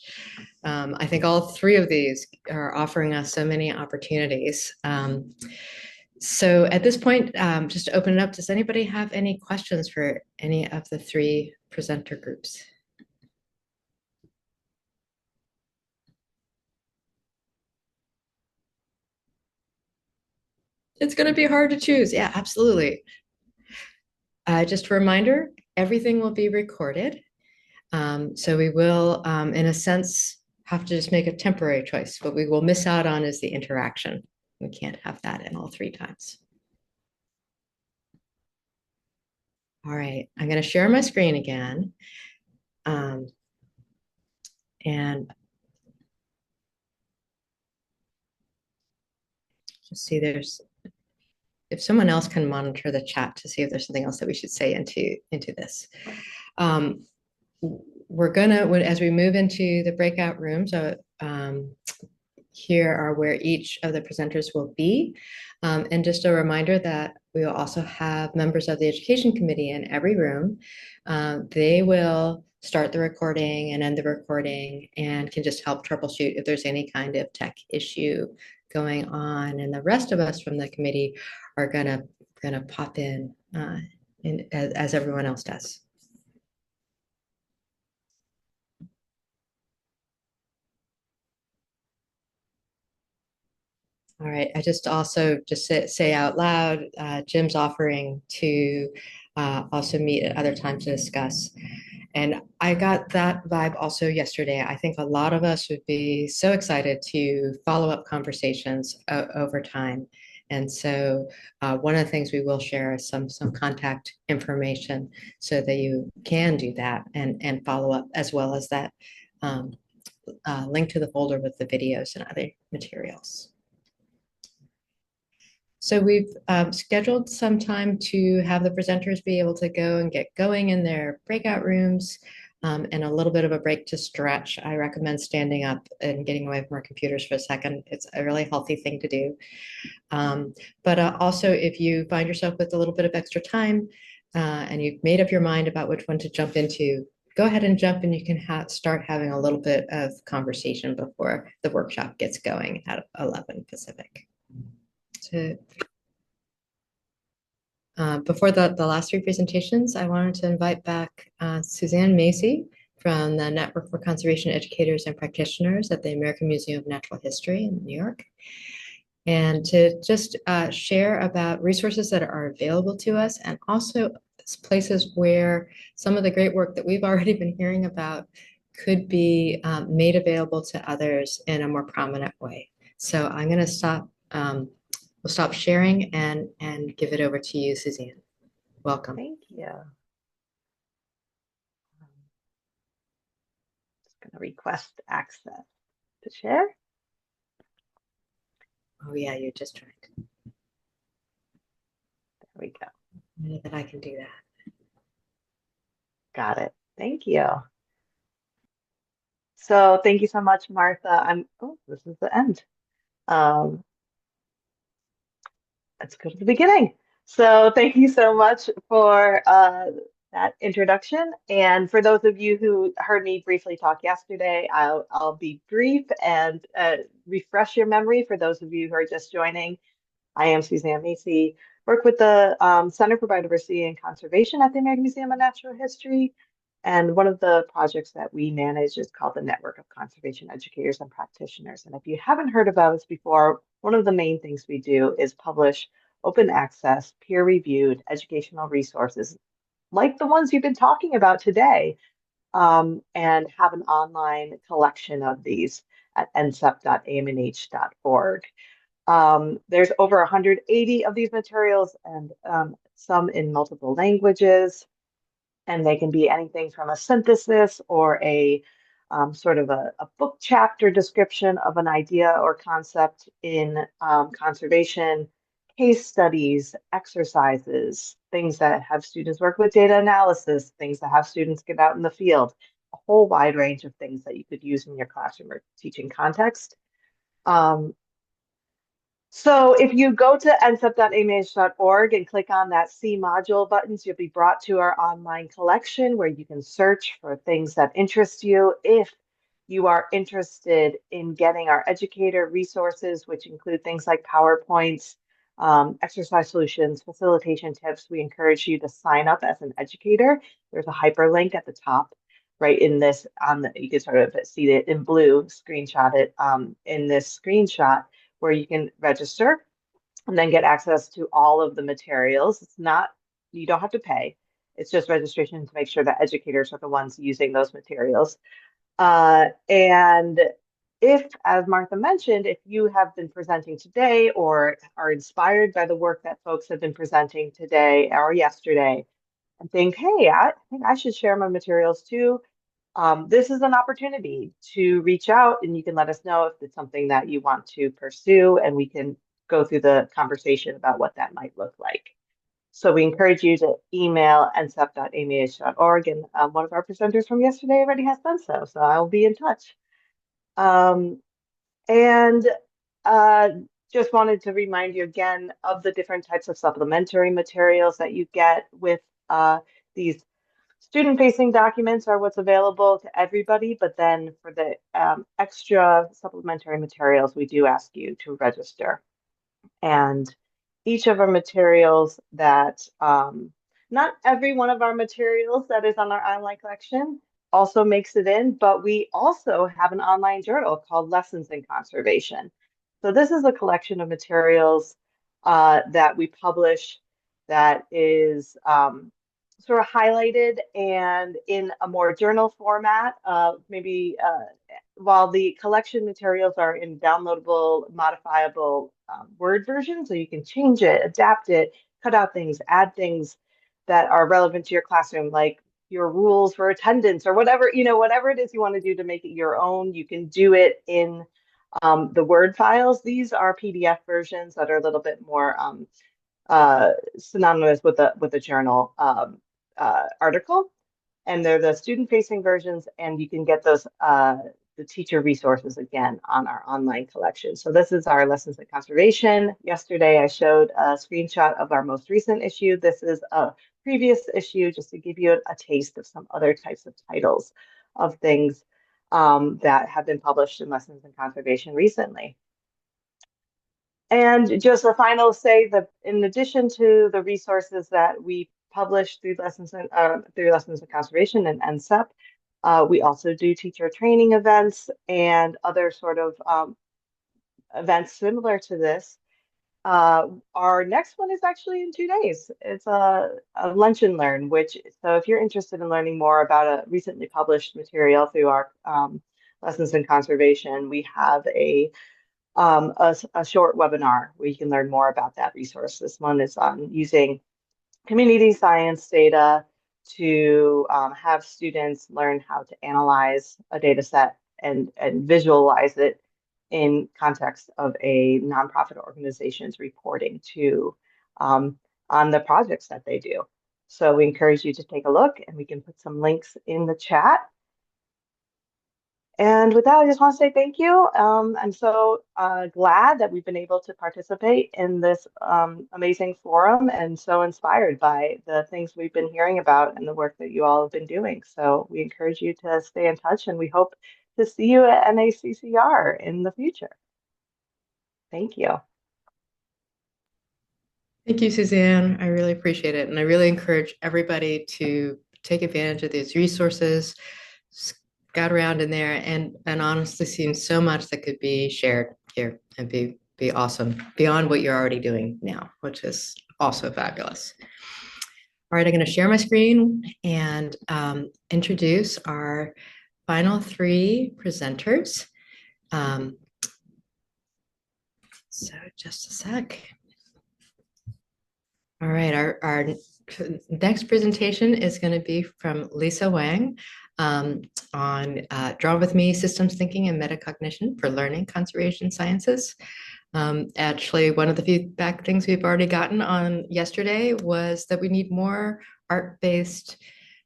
I think all three of these are offering us so many opportunities. So at this point, just to open it up, does anybody have any questions for any of the three presenter groups? It's going to be hard to choose. Yeah, absolutely. Just a reminder, everything will be recorded. So we will, in a sense, have to just make a temporary choice. What we will miss out on is the interaction. We can't have that in all three times. All right, I'm going to share my screen again. And just see if someone else can monitor the chat to see if there's something else that we should say into this. We're gonna, as we move into the breakout rooms, here are where each of the presenters will be. And just a reminder that we will also have members of the education committee in every room. They will start the recording and end the recording and can just help troubleshoot if there's any kind of tech issue going on. And the rest of us from the committee are gonna pop in, as everyone else does. All right, I just also just say out loud, Jim's offering to also meet at other times to discuss. And I got that vibe also yesterday. I think a lot of us would be so excited to follow up conversations over time. And so one of the things we will share is some contact information so that you can do that and follow up, as well as that link to the folder with the videos and other materials. So we've scheduled some time to have the presenters be able to go and get going in their breakout rooms, and a little bit of a break to stretch. I recommend standing up and getting away from our computers for a second. It's a really healthy thing to do. But also, if you find yourself with a little bit of extra time and you've made up your mind about which one to jump into, go ahead and jump, and you can start having a little bit of conversation before the workshop gets going at 11 Pacific. Before the last three presentations, I wanted to invite back Suzanne Macy from the Network for Conservation Educators and Practitioners at the American Museum of Natural History in New York, and to just share about resources that are available to us, and also places where some of the great work that we've already been hearing about could be made available to others in a more prominent way. So I'm going to stop. We'll stop sharing and give it over to you, Suzanne. Welcome. Thank you. Just going to request access to share. Oh yeah, you just tried. There we go. I know that I can do that. Got it. Thank you. So thank you so much, Martha. Oh, this is the end. Let's go to the beginning. So thank you so much for that introduction. And for those of you who heard me briefly talk yesterday, I'll be brief and refresh your memory for those of you who are just joining. I am Suzanne Macy, work with the Center for Biodiversity and Conservation at the American Museum of Natural History. And one of the projects that we manage is called the Network of Conservation Educators and Practitioners. And if you haven't heard about us before, one of the main things we do is publish open access, peer-reviewed educational resources like the ones you've been talking about today, and have an online collection of these at ncep.amnh.org. There's over 180 of these materials, and some in multiple languages. And they can be anything from a synthesis or a sort of a book chapter description of an idea or concept in conservation, case studies, exercises, things that have students work with data analysis, things that have students get out in the field, a whole wide range of things that you could use in your classroom or teaching context. So if you go to ncep.amh.org and click on that See Module buttons, you'll be brought to our online collection where you can search for things that interest you. If you are interested in getting our educator resources, which include things like PowerPoints, exercise solutions, facilitation tips, we encourage you to sign up as an educator. There's a hyperlink at the top right in this, you can sort of see it in blue, screenshot it in this screenshot, where you can register and then get access to all of the materials. It's not, you don't have to pay. It's just registration to make sure that educators are the ones using those materials. And if, as Martha mentioned, if you have been presenting today or are inspired by the work that folks have been presenting today or yesterday and think, hey, I think I should share my materials too, this is an opportunity to reach out, and you can let us know if it's something that you want to pursue, and we can go through the conversation about what that might look like. So we encourage you to email nsep.amah.org, and one of our presenters from yesterday already has done so, so I'll be in touch. And just wanted to remind you again of the different types of supplementary materials that you get with these student-facing documents are what's available to everybody, but then for the extra supplementary materials, we do ask you to register. And each of our materials that, not every one of our materials that is on our online collection also makes it in, but we also have an online journal called Lessons in Conservation. So this is a collection of materials that we publish that is sort of highlighted and in a more journal format, maybe while the collection materials are in downloadable, modifiable Word version, so you can change it, adapt it, cut out things, add things that are relevant to your classroom, like your rules for attendance or whatever, whatever it is you want to do to make it your own, you can do it in the Word files. These are PDF versions that are a little bit more synonymous with the journal article, and they're the student-facing versions, and you can get those the teacher resources again on our online collection. So this is our Lessons in Conservation. Yesterday I showed a screenshot of our most recent issue. This is a previous issue, just to give you a taste of some other types of titles of things that have been published in Lessons in Conservation recently. And just a final say that in addition to the resources that we publish through Lessons in Conservation and NSEP, we also do teacher training events and other sort of events similar to this. Our next one is actually in 2 days. It's a lunch and learn, so if you're interested in learning more about a recently published material through our Lessons in Conservation, we have a short webinar where you can learn more about that resource. This one is on using community science data to have students learn how to analyze a data set and visualize it in context of a nonprofit organization's reporting to on the projects that they do. So we encourage you to take a look, and we can put some links in the chat. And with that, I just want to say thank you. I'm so glad that we've been able to participate in this amazing forum, and so inspired by the things we've been hearing about and the work that you all have been doing. So we encourage you to stay in touch, and we hope to see you at NACCR in the future. Thank you. Thank you, Suzanne. I really appreciate it. And I really encourage everybody to take advantage of these resources, scout around in there, and honestly seems so much that could be shared here and be awesome beyond what you're already doing now, which is also fabulous. All right, I'm going to share my screen and introduce our final 3 presenters. So just a sec. All right, our next presentation is going to be from Lisa Wang on Draw With Me, Systems Thinking and Metacognition for Learning Conservation Sciences. Actually, one of the feedback things we've already gotten on yesterday was that we need more art-based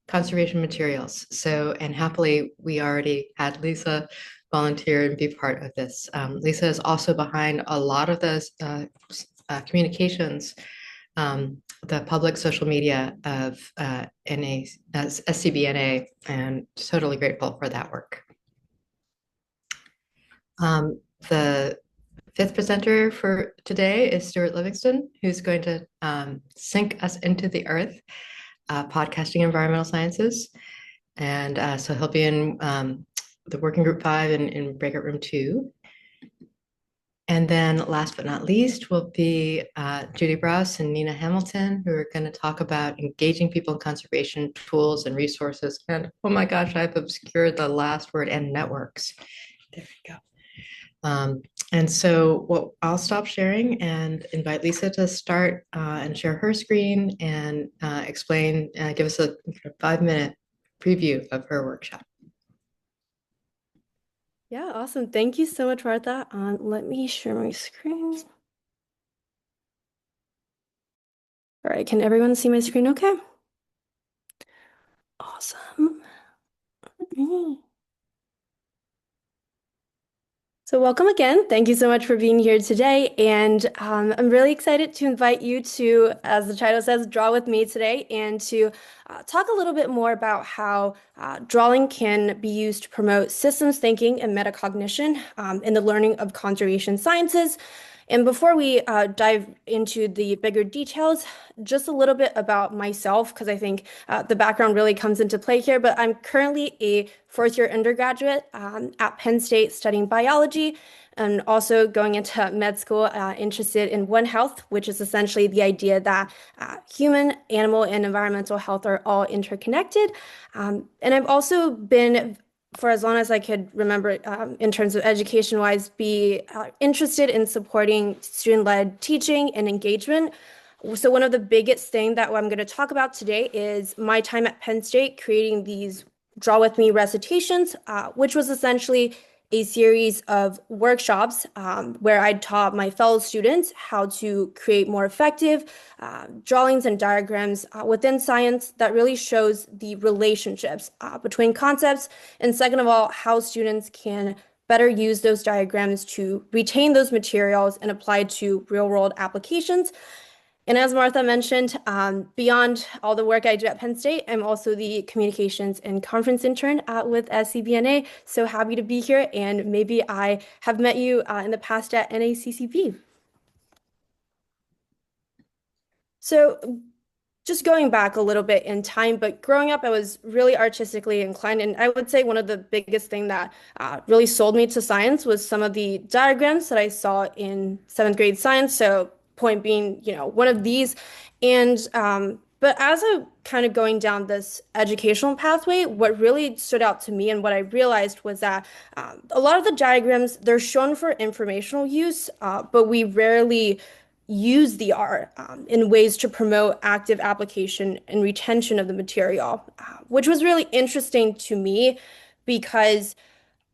conservation materials. So, and happily, we already had Lisa volunteer and be part of this. Lisa is also behind a lot of those communications, the public social media of SCBNA, and totally grateful for that work. The 5th presenter for today is Stuart Livingston, who's going to sink us into the earth, podcasting environmental sciences. And so he'll be in the working group 5 in breakout room 2. And then last but not least will be Judy Brous and Nina Hamilton, who are going to talk about engaging people in conservation tools and resources. And oh my gosh, I've obscured the last word, and networks. There we go. And so I'll stop sharing and invite Lisa to start and share her screen and explain, give us a 5-minute preview of her workshop. Yeah, awesome. Thank you so much, Martha. Let me share my screen. All right, can everyone see my screen okay? Awesome. So welcome again. Thank you so much for being here today. And I'm really excited to invite you to, as the title says, draw with me today and to talk a little bit more about how drawing can be used to promote systems thinking and metacognition in the learning of conservation sciences. And before we dive into the bigger details, just a little bit about myself, because I think the background really comes into play here. But I'm currently a fourth-year undergraduate at Penn State studying biology and also going into med school interested in One Health, which is essentially the idea that human, animal, and environmental health are all interconnected. And I've also been for as long as I could remember, in terms of education-wise, be interested in supporting student-led teaching and engagement. So one of the biggest thing that I'm going to talk about today is my time at Penn State creating these Draw With Me recitations, which was essentially a series of workshops where I taught my fellow students how to create more effective drawings and diagrams within science that really shows the relationships between concepts, and second of all, how students can better use those diagrams to retain those materials and apply to real-world applications. And as Martha mentioned, beyond all the work I do at Penn State, I'm also the communications and conference intern with SCBNA. So happy to be here, and maybe I have met you in the past at NACCP. So just going back a little bit in time, but growing up, I was really artistically inclined. And I would say one of the biggest thing that really sold me to science was some of the diagrams that I saw in seventh grade science. So point being, one of these. And but as I'm kind of going down this educational pathway, what really stood out to me and what I realized was that a lot of the diagrams, they're shown for informational use, but we rarely use the art in ways to promote active application and retention of the material, which was really interesting to me because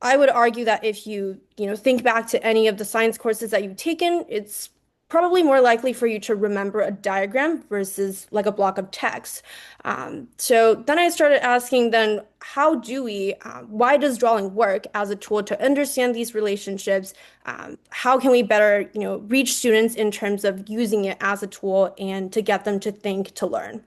I would argue that if you think back to any of the science courses that you've taken, it's probably more likely for you to remember a diagram versus like a block of text. So then I started asking then, why does drawing work as a tool to understand these relationships? How can we better, reach students in terms of using it as a tool and to get them to think, to learn?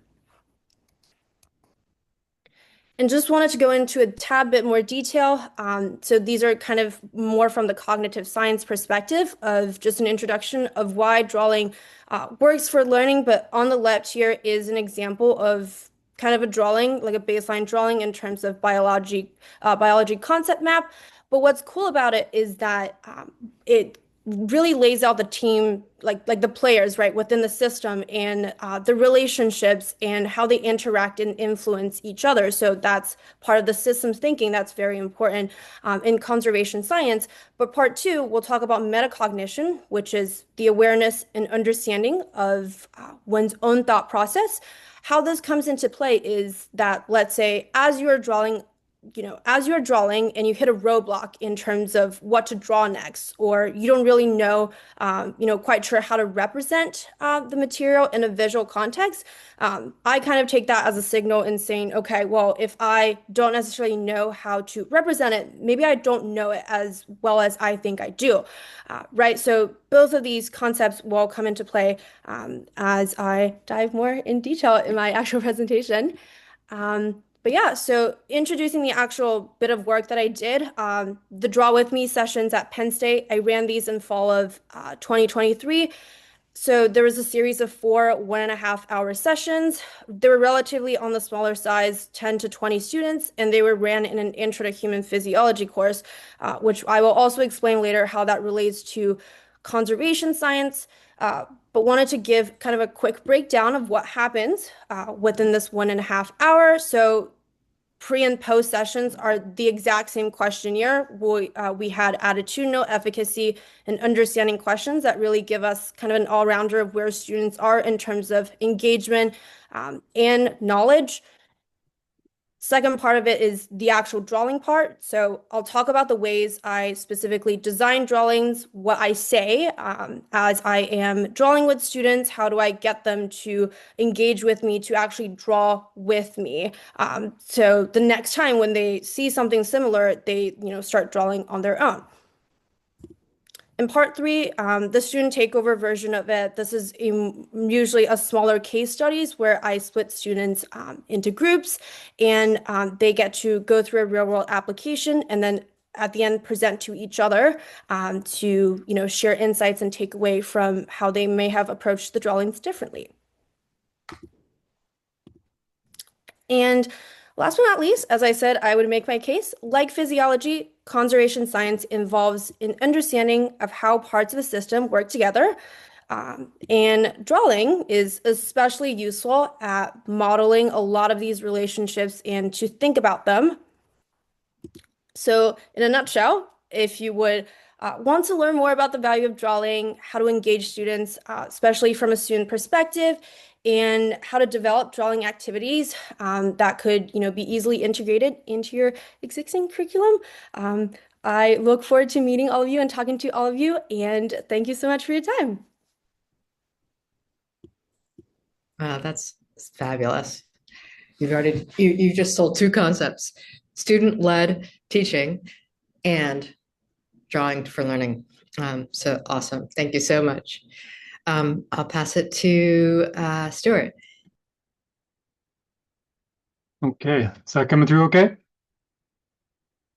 And just wanted to go into a tad bit more detail. So these are kind of more from the cognitive science perspective of just an introduction of why drawing works for learning. But on the left here is an example of kind of a drawing, like a baseline drawing in terms of biology concept map. But what's cool about it is that it really lays out the team, like the players, right, within the system and the relationships and how they interact and influence each other. So that's part of the systems thinking that's very important in conservation science. But part two, we'll talk about metacognition, which is the awareness and understanding of one's own thought process. How this comes into play is that, let's say, as you're drawing and you hit a roadblock in terms of what to draw next, or you don't really know, quite sure how to represent the material in a visual context, I kind of take that as a signal in saying, okay, well, if I don't necessarily know how to represent it, maybe I don't know it as well as I think I do, right? So both of these concepts will come into play as I dive more in detail in my actual presentation. But yeah, so introducing the actual bit of work that I did, the Draw With Me sessions at Penn State, I ran these in fall of 2023. So there was a series of 4 1.5-hour sessions. They were relatively on the smaller size, 10 to 20 students, and they were ran in an Intro to Human Physiology course, which I will also explain later how that relates to conservation science. But wanted to give kind of a quick breakdown of what happens within this 1.5 hour. So pre and post sessions are the exact same questionnaire. We had attitudinal, efficacy, and understanding questions that really give us kind of an all-rounder of where students are in terms of engagement and knowledge. Second part of it is the actual drawing part. So I'll talk about the ways I specifically design drawings, what I say as I am drawing with students, how do I get them to engage with me, to actually draw with me. So the next time when they see something similar, they start drawing on their own. In part three, the student takeover version of it, this is usually a smaller case studies where I split students into groups, and they get to go through a real world application and then at the end present to each other to share insights and take away from how they may have approached the drawings differently. And last but not least, as I said, I would make my case. Like physiology, conservation science involves an understanding of how parts of the system work together. And drawing is especially useful at modeling a lot of these relationships and to think about them. So in a nutshell, if you would want to learn more about the value of drawing, how to engage students, especially from a student perspective, and how to develop drawing activities that could, be easily integrated into your existing curriculum. I look forward to meeting all of you and talking to all of you, and thank you so much for your time. Wow, that's fabulous. You just sold two concepts: student-led teaching and drawing for learning. So awesome. Thank you so much. I'll pass it to Stuart. Okay, is that coming through okay?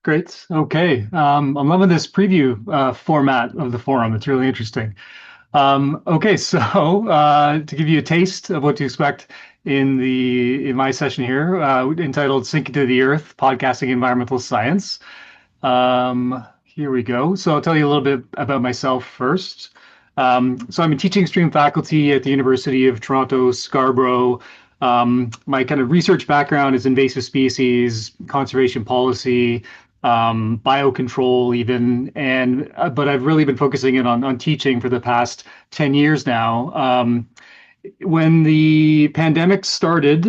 Great. Okay. I'm loving this preview format of the forum. It's really interesting. Okay, so to give you a taste of what to expect in my session here, entitled "Sinking to the Earth: Podcasting Environmental Science." Here we go. So I'll tell you a little bit about myself first. So I'm a teaching stream faculty at the University of Toronto, Scarborough. My kind of research background is invasive species, conservation policy, biocontrol even, but I've really been focusing in on teaching for the past 10 years now. When the pandemic started,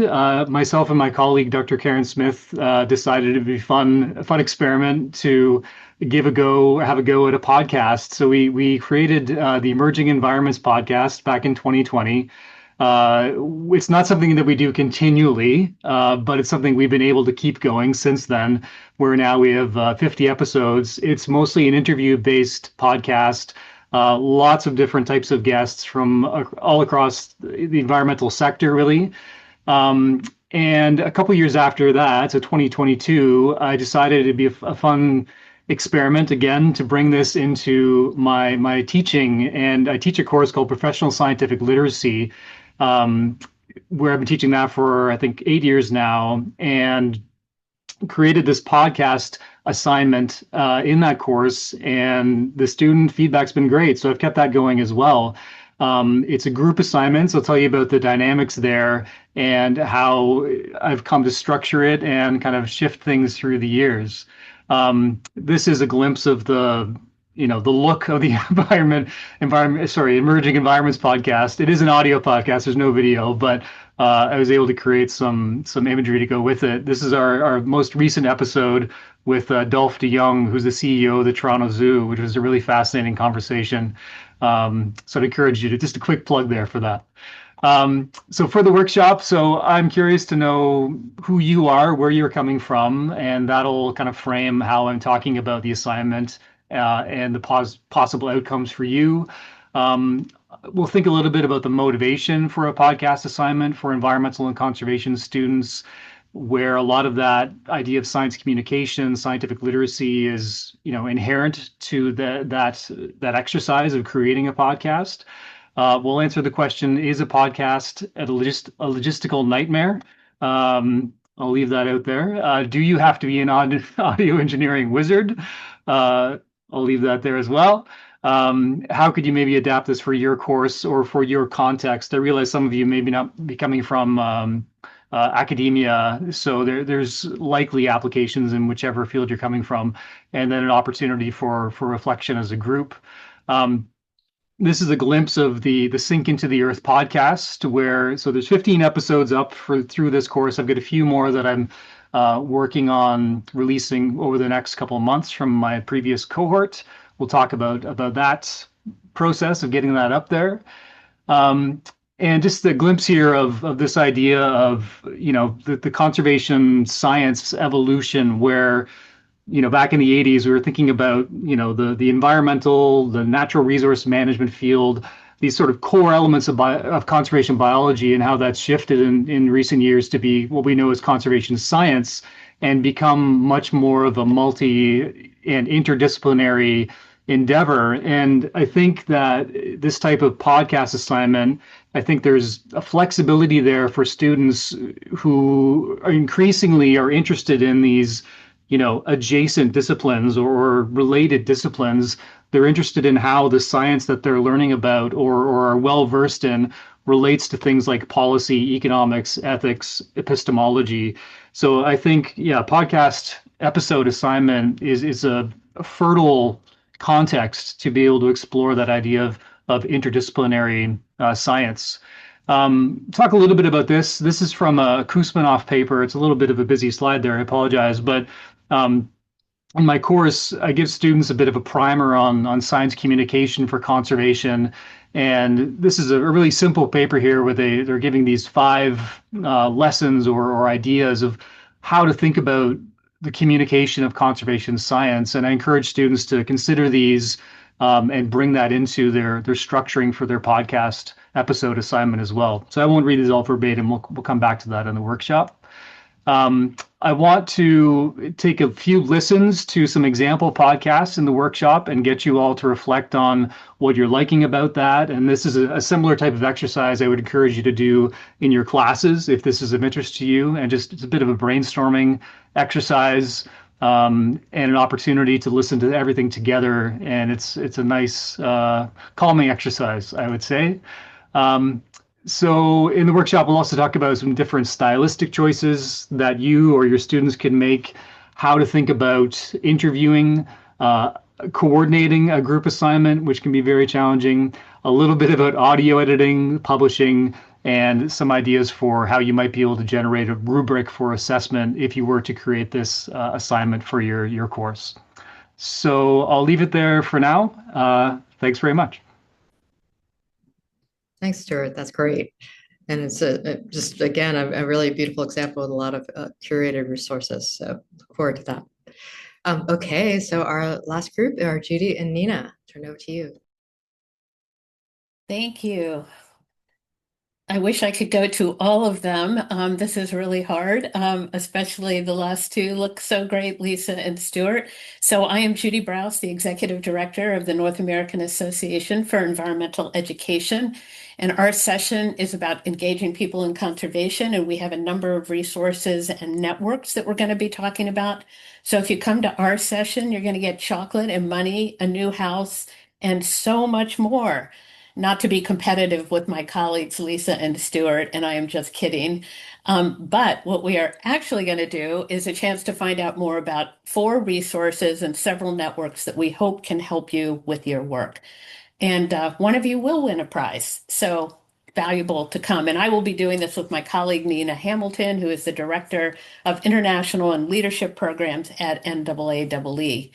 myself and my colleague, Dr. Karen Smith, decided it'd be a fun experiment to have a go at a podcast. So we created the Emerging Environments podcast back in 2020. It's not something that we do continually, but it's something we've been able to keep going since then, where now we have 50 episodes. It's mostly an interview-based podcast. Lots of different types of guests from all across the environmental sector, really. And a couple years after that, so 2022, I decided it'd be a fun experiment again to bring this into my teaching. And I teach a course called Professional Scientific Literacy, where I've been teaching that for, I think, 8 years now, and created this podcast assignment in that course, and the student feedback's been great. So I've kept that going as well. It's a group assignment, so I'll tell you about the dynamics there and how I've come to structure it and kind of shift things through the years. This is a glimpse of the look of the Emerging Environments podcast. It is an audio podcast. There's no video, but I was able to create some imagery to go with it. This is our most recent episode with Dolph de Jong, who's the CEO of the Toronto Zoo, which was a really fascinating conversation. So I'd encourage you to just a quick plug there for that. So for the workshop, so I'm curious to know who you are, where you're coming from, and that'll kind of frame how I'm talking about the assignment and the possible outcomes for you. We'll think a little bit about the motivation for a podcast assignment for environmental and conservation students, where a lot of that idea of science communication, scientific literacy is, inherent to that exercise of creating a podcast. We'll answer the question, is a podcast a logistical nightmare? I'll leave that out there. Do you have to be an audio engineering wizard? I'll leave that there as well. How could you maybe adapt this for your course or for your context? I realize some of you maybe not be coming from academia, so there's likely applications in whichever field you're coming from, and then an opportunity for reflection as a group. This is a glimpse of the Sink into the Earth podcast, so there's 15 episodes up through this course. I've got a few more that I'm working on releasing over the next couple of months from my previous cohort. We'll talk about that process of getting that up there. And just a glimpse here of this idea of, the conservation science evolution where, back in the 80s, we were thinking about, the environmental, the natural resource management field, these sort of core elements of conservation biology, and how that's shifted in recent years to be what we know as conservation science and become much more of a multi and interdisciplinary endeavor. And I think that this type of podcast assignment, I think there's a flexibility there for students who are increasingly are interested in these, adjacent disciplines or related disciplines. They're interested in how the science that they're learning about or are well versed in relates to things like policy, economics, ethics, epistemology. So I think, podcast episode assignment is a fertile context to be able to explore that idea of interdisciplinary science. Talk a little bit about this. This is from a Kusmanoff paper. It's a little bit of a busy slide there. I apologize, but in my course, I give students a bit of a primer on science communication for conservation. And this is a really simple paper here where they're giving these 5 lessons or ideas of how to think about the communication of conservation science. And I encourage students to consider these and bring that into their structuring for their podcast episode assignment as well. So I won't read these all verbatim. We'll come back to that in the workshop. I want to take a few listens to some example podcasts in the workshop and get you all to reflect on what you're liking about that. And this is a similar type of exercise I would encourage you to do in your classes if this is of interest to you. And just it's a bit of a brainstorming exercise and an opportunity to listen to everything together. And it's a nice calming exercise, I would say. So in the workshop, we'll also talk about some different stylistic choices that you or your students can make, how to think about interviewing, coordinating a group assignment, which can be very challenging, a little bit about audio editing, publishing, and some ideas for how you might be able to generate a rubric for assessment if you were to create this assignment for your course. So I'll leave it there for now. Thanks very much. Thanks, Stuart. That's great. And it's just, again, a really beautiful example with a lot of curated resources. So look forward to that. Okay, so our last group are Judy and Nina. Turn over to you. Thank you. I wish I could go to all of them. This is really hard, especially the last 2 look so great, Lisa and Stuart. So I am Judy Browse, the Executive Director of the North American Association for Environmental Education. And our session is about engaging people in conservation. And we have a number of resources and networks that we're going to be talking about. So if you come to our session, you're going to get chocolate and money, a new house, and so much more. Not to be competitive with my colleagues, Lisa and Stuart, and I am just kidding. But what we are actually going to do is a chance to find out more about 4 resources and several networks that we hope can help you with your work. And one of you will win a prize. So valuable to come. And I will be doing this with my colleague, Nina Hamilton, who is the Director of International and Leadership Programs at NAAEE.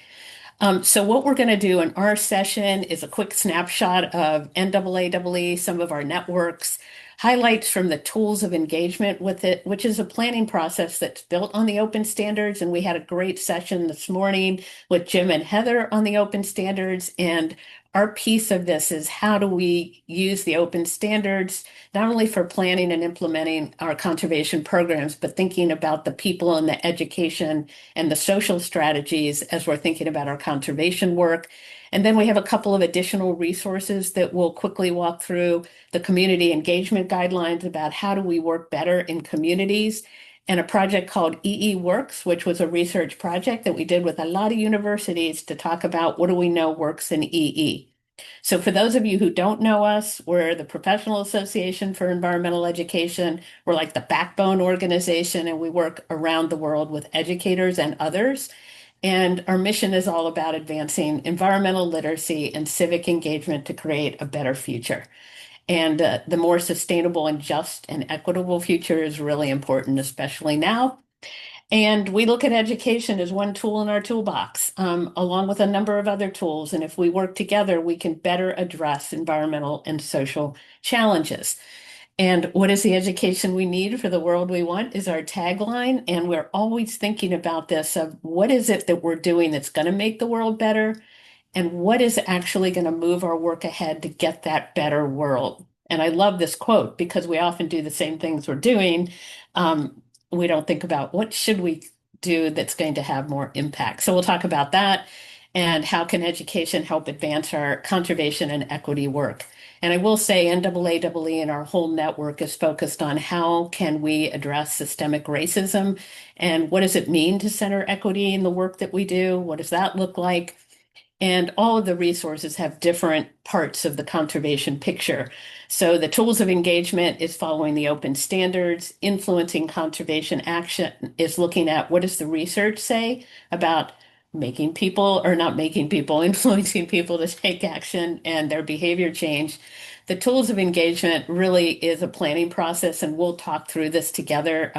So what we're going to do in our session is a quick snapshot of NAAEE, some of our networks, highlights from the tools of engagement with it, which is a planning process that's built on the open standards. And we had a great session this morning with Jim and Heather on the open standards. And our piece of this is how do we use the open standards, not only for planning and implementing our conservation programs, but thinking about the people and the education and the social strategies as we're thinking about our conservation work. And then we have a couple of additional resources that we'll quickly walk through: the community engagement guidelines about how do we work better in communities, and a project called EE Works, which was a research project that we did with a lot of universities to talk about what do we know works in EE. So for those of you who don't know us, we're the Professional Association for Environmental Education. We're like the backbone organization, and we work around the world with educators and others. And our mission is all about advancing environmental literacy and civic engagement to create a better future. And the more sustainable and just and equitable future is really important, especially now. And we look at education as one tool in our toolbox, along with a number of other tools. And if we work together, we can better address environmental and social challenges. And what is the education we need for the world we want is our tagline. And we're always thinking about this of what is it that we're doing that's going to make the world better? And what is actually going to move our work ahead to get that better world? And I love this quote because we often do the same things we're doing. We don't think about what should we do that's going to have more impact. So we'll talk about that and how can education help advance our conservation and equity work. And I will say NAAE and our whole network is focused on how can we address systemic racism and what does it mean to center equity in the work that we do? What does that look like? And all of the resources have different parts of the conservation picture. So the tools of engagement is following the open standards. Influencing conservation action is looking at what does the research say about making people or not making people, influencing people to take action and their behavior change. The tools of engagement really is a planning process, and we'll talk through this together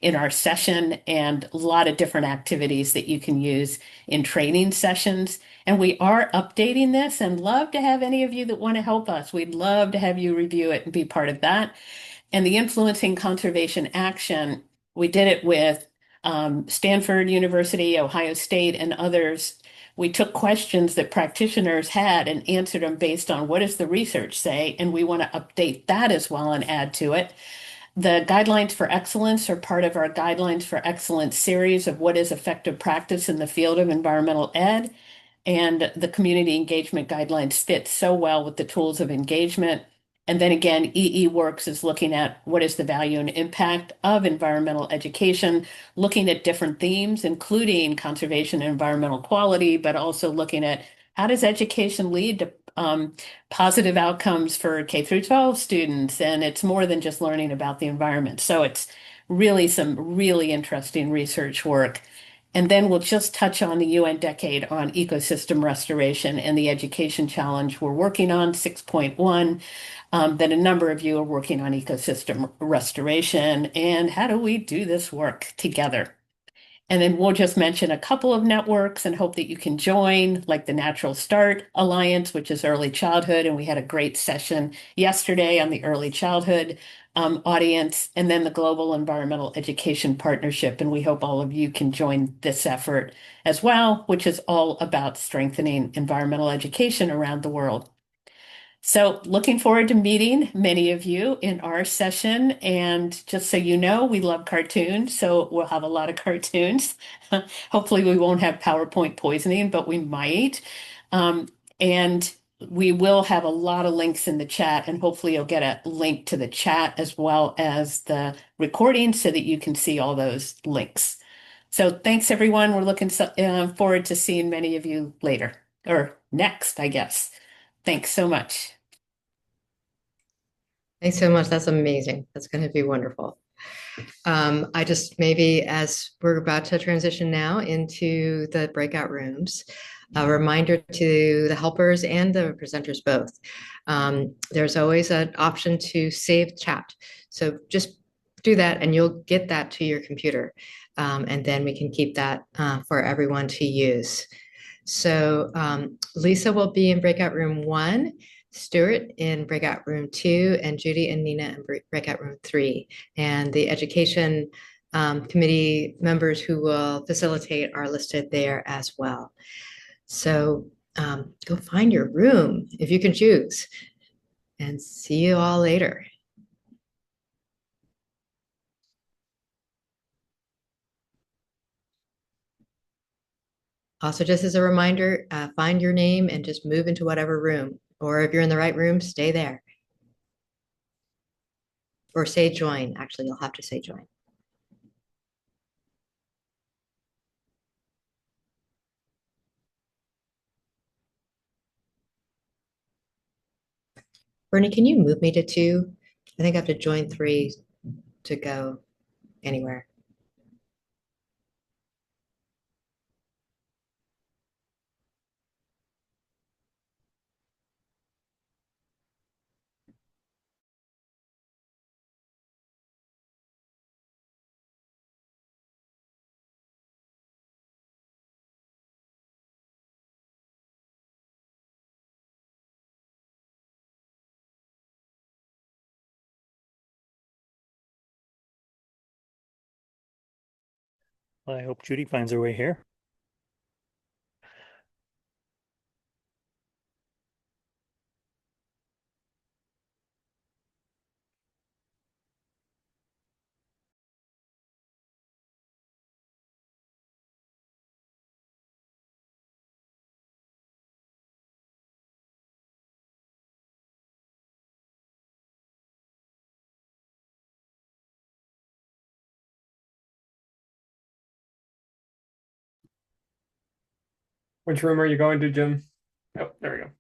in our session and a lot of different activities that you can use in training sessions. And we are updating this and love to have any of you that want to help us. We'd love to have you review it and be part of that. And the influencing conservation action, we did it with Stanford University, Ohio State, and others. We took questions that practitioners had and answered them based on what does the research say, and we want to update that as well and add to it. The guidelines for excellence are part of our guidelines for excellence series of what is effective practice in the field of environmental ed. And the community engagement guidelines fit so well with the tools of engagement. And then again, EE Works is looking at what is the value and impact of environmental education, looking at different themes, including conservation and environmental quality, but also looking at how does education lead to positive outcomes for K through 12 students. And it's more than just learning about the environment. So it's really some really interesting research work. And then we'll just touch on the UN Decade on Ecosystem Restoration and the education challenge we're working on, 6.1, that a number of you are working on ecosystem restoration. And how do we do this work together? And then we'll just mention a couple of networks and hope that you can join, like the Natural Start Alliance, which is early childhood. And we had a great session yesterday on the early childhood audience, and then the Global Environmental Education Partnership. And we hope all of you can join this effort as well, which is all about strengthening environmental education around the world. So looking forward to meeting many of you in our session. And just so you know, we love cartoons, so we'll have a lot of cartoons. Hopefully we won't have PowerPoint poisoning, but we might. And we will have a lot of links in the chat, and hopefully you'll get a link to the chat as well as the recording so that you can see all those links. So thanks, everyone. We're looking forward to seeing many of you later, or next, I guess. Thanks so much. Thanks so much. That's amazing. That's going to be wonderful. I just maybe as we're about to transition now into the breakout rooms, a reminder to the helpers and the presenters both. There's always an option to save chat. So just do that and you'll get that to your computer. And then we can keep that for everyone to use. So Lisa will be in breakout room 1, Stuart in breakout room 2, and Judy and Nina in breakout room 3. And the education committee members who will facilitate are listed there as well. So go find your room if you can choose, and see you all later. Also, just as a reminder, find your name and just move into whatever room, or if you're in the right room, stay there. Or say join. Actually, you'll have to say join. Bernie, can you move me to 2? I think I have to join 3 to go anywhere. Well, I hope Judy finds her way here. Which room are you going to, Jim? Oh, there we go.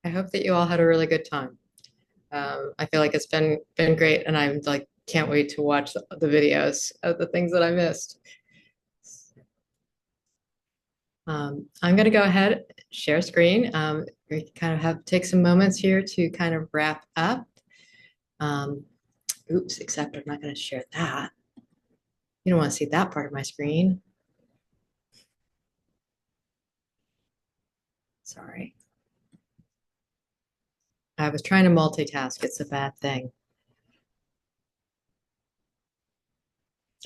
I hope that you all had a really good time. I feel like it's been great, and I'm like can't wait to watch the videos of the things that I missed. I'm going to go ahead, share screen. We can kind of have take some moments here to kind of wrap up. Um, oops, except I'm not going to share that. You don't want to see that part of my screen. Sorry. I was trying to multitask. It's a bad thing.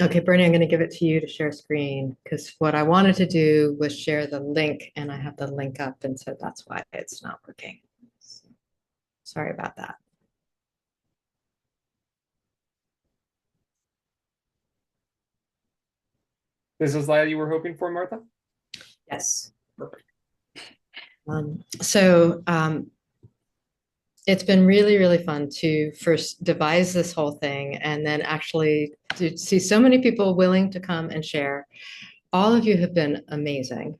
Okay, Bernie, I'm going to give it to you to share screen because what I wanted to do was share the link and I have the link up, and so that's why it's not working. Sorry about that. This is the slide you were hoping for, Martha? Yes. Perfect. It's been really, really fun to first devise this whole thing and then actually to see so many people willing to come and share. All of you have been amazing.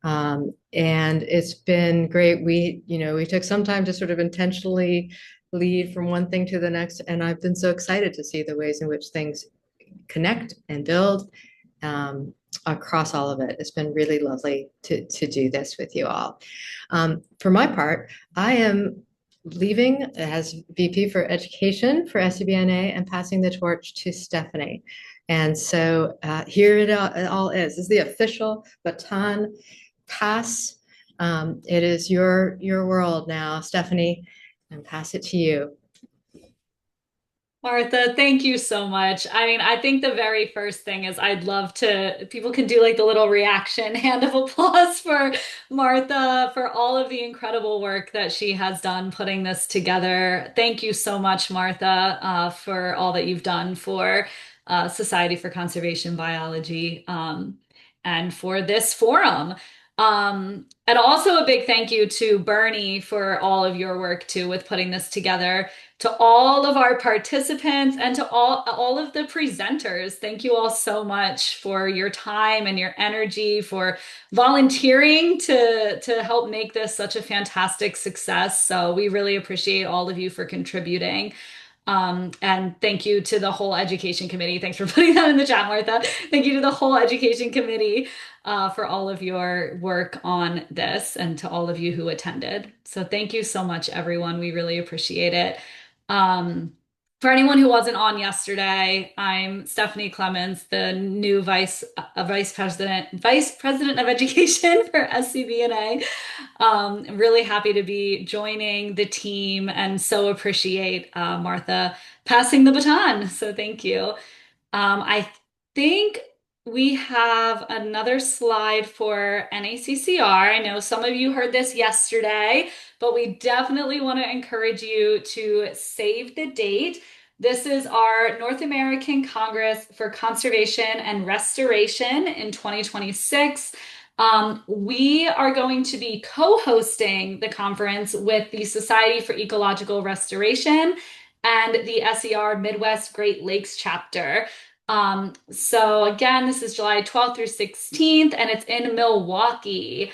And it's been great. We took some time to sort of intentionally lead from one thing to the next. And I've been so excited to see the ways in which things connect and build across all of it. It's been really lovely to do this with you all. For my part, I am leaving as VP for Education for SCBNA and passing the torch to Stephanie. And so here it all is. This is the official baton pass. It is your world now, Stephanie, and pass it to you. Martha, thank you so much. I mean, I think the very first thing is I'd love to, people can do like the little reaction hand of applause for Martha for all of the incredible work that she has done putting this together. Thank you so much, Martha, for all that you've done for Society for Conservation Biology and for this forum. And also a big thank you to Bernie for all of your work too with putting this together, to all of our participants and to all of the presenters. Thank you all so much for your time and your energy, for volunteering to help make this such a fantastic success. So we really appreciate all of you for contributing. And thank you to the whole education committee. Thanks for putting that in the chat, Martha. Thank you to the whole education committee for all of your work on this and to all of you who attended. So thank you so much, everyone. We really appreciate it. For anyone who wasn't on yesterday, I'm Stephanie Clements, the new vice president of education for SCBNA. I'm really happy to be joining the team and so appreciate Martha passing the baton. So thank you. I think we have another slide for NACCR. I know some of you heard this yesterday, but we definitely want to encourage you to save the date. This is our North American Congress for Conservation and Restoration in 2026. We are going to be co-hosting the conference with the Society for Ecological Restoration and the SER Midwest Great Lakes chapter. So again, this is July 12th through 16th, and it's in Milwaukee.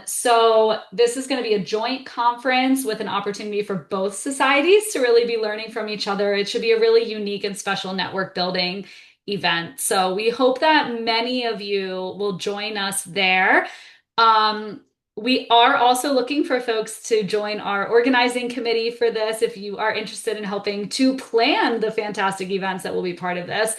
So this is going to be a joint conference with an opportunity for both societies to really be learning from each other. It should be a really unique and special network building event. So we hope that many of you will join us there. We are also looking for folks to join our organizing committee for this. If you are interested in helping to plan the fantastic events that will be part of this,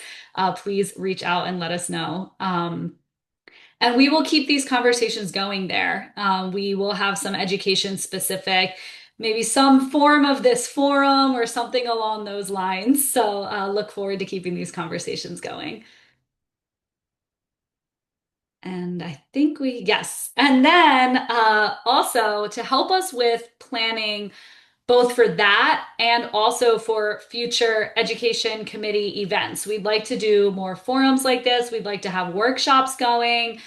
please reach out and let us know. And we will keep these conversations going there. We will have some education specific, maybe some form of this forum or something along those lines. So look forward to keeping these conversations going. And I think yes. And then also to help us with planning both for that and also for future education committee events. We'd like to do more forums like this. We'd like to have workshops going.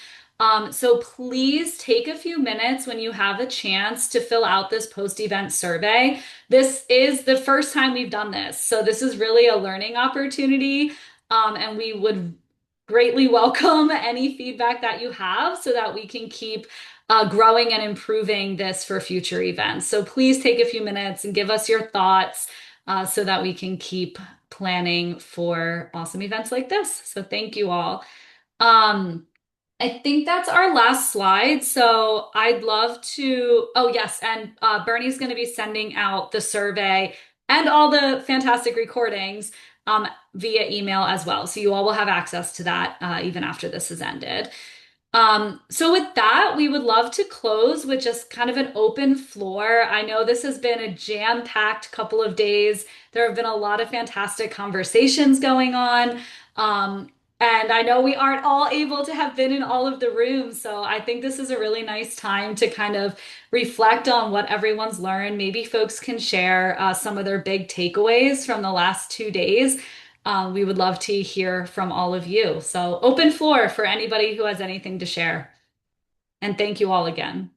So please take a few minutes when you have a chance to fill out this post-event survey. This is the first time we've done this. So this is really a learning opportunity. And we would greatly welcome any feedback that you have so that we can keep growing and improving this for future events. So please take a few minutes and give us your thoughts so that we can keep planning for awesome events like this. So thank you all. I think that's our last slide. So I'd love to, oh yes, and Bernie's going to be sending out the survey and all the fantastic recordings via email as well. So you all will have access to that even after this has ended. So with that, we would love to close with just kind of an open floor. I know this has been a jam-packed couple of days. There have been a lot of fantastic conversations going on. And I know we aren't all able to have been in all of the rooms. So I think this is a really nice time to kind of reflect on what everyone's learned. Maybe folks can share some of their big takeaways from the last 2 days. We would love to hear from all of you. So open floor for anybody who has anything to share. And thank you all again.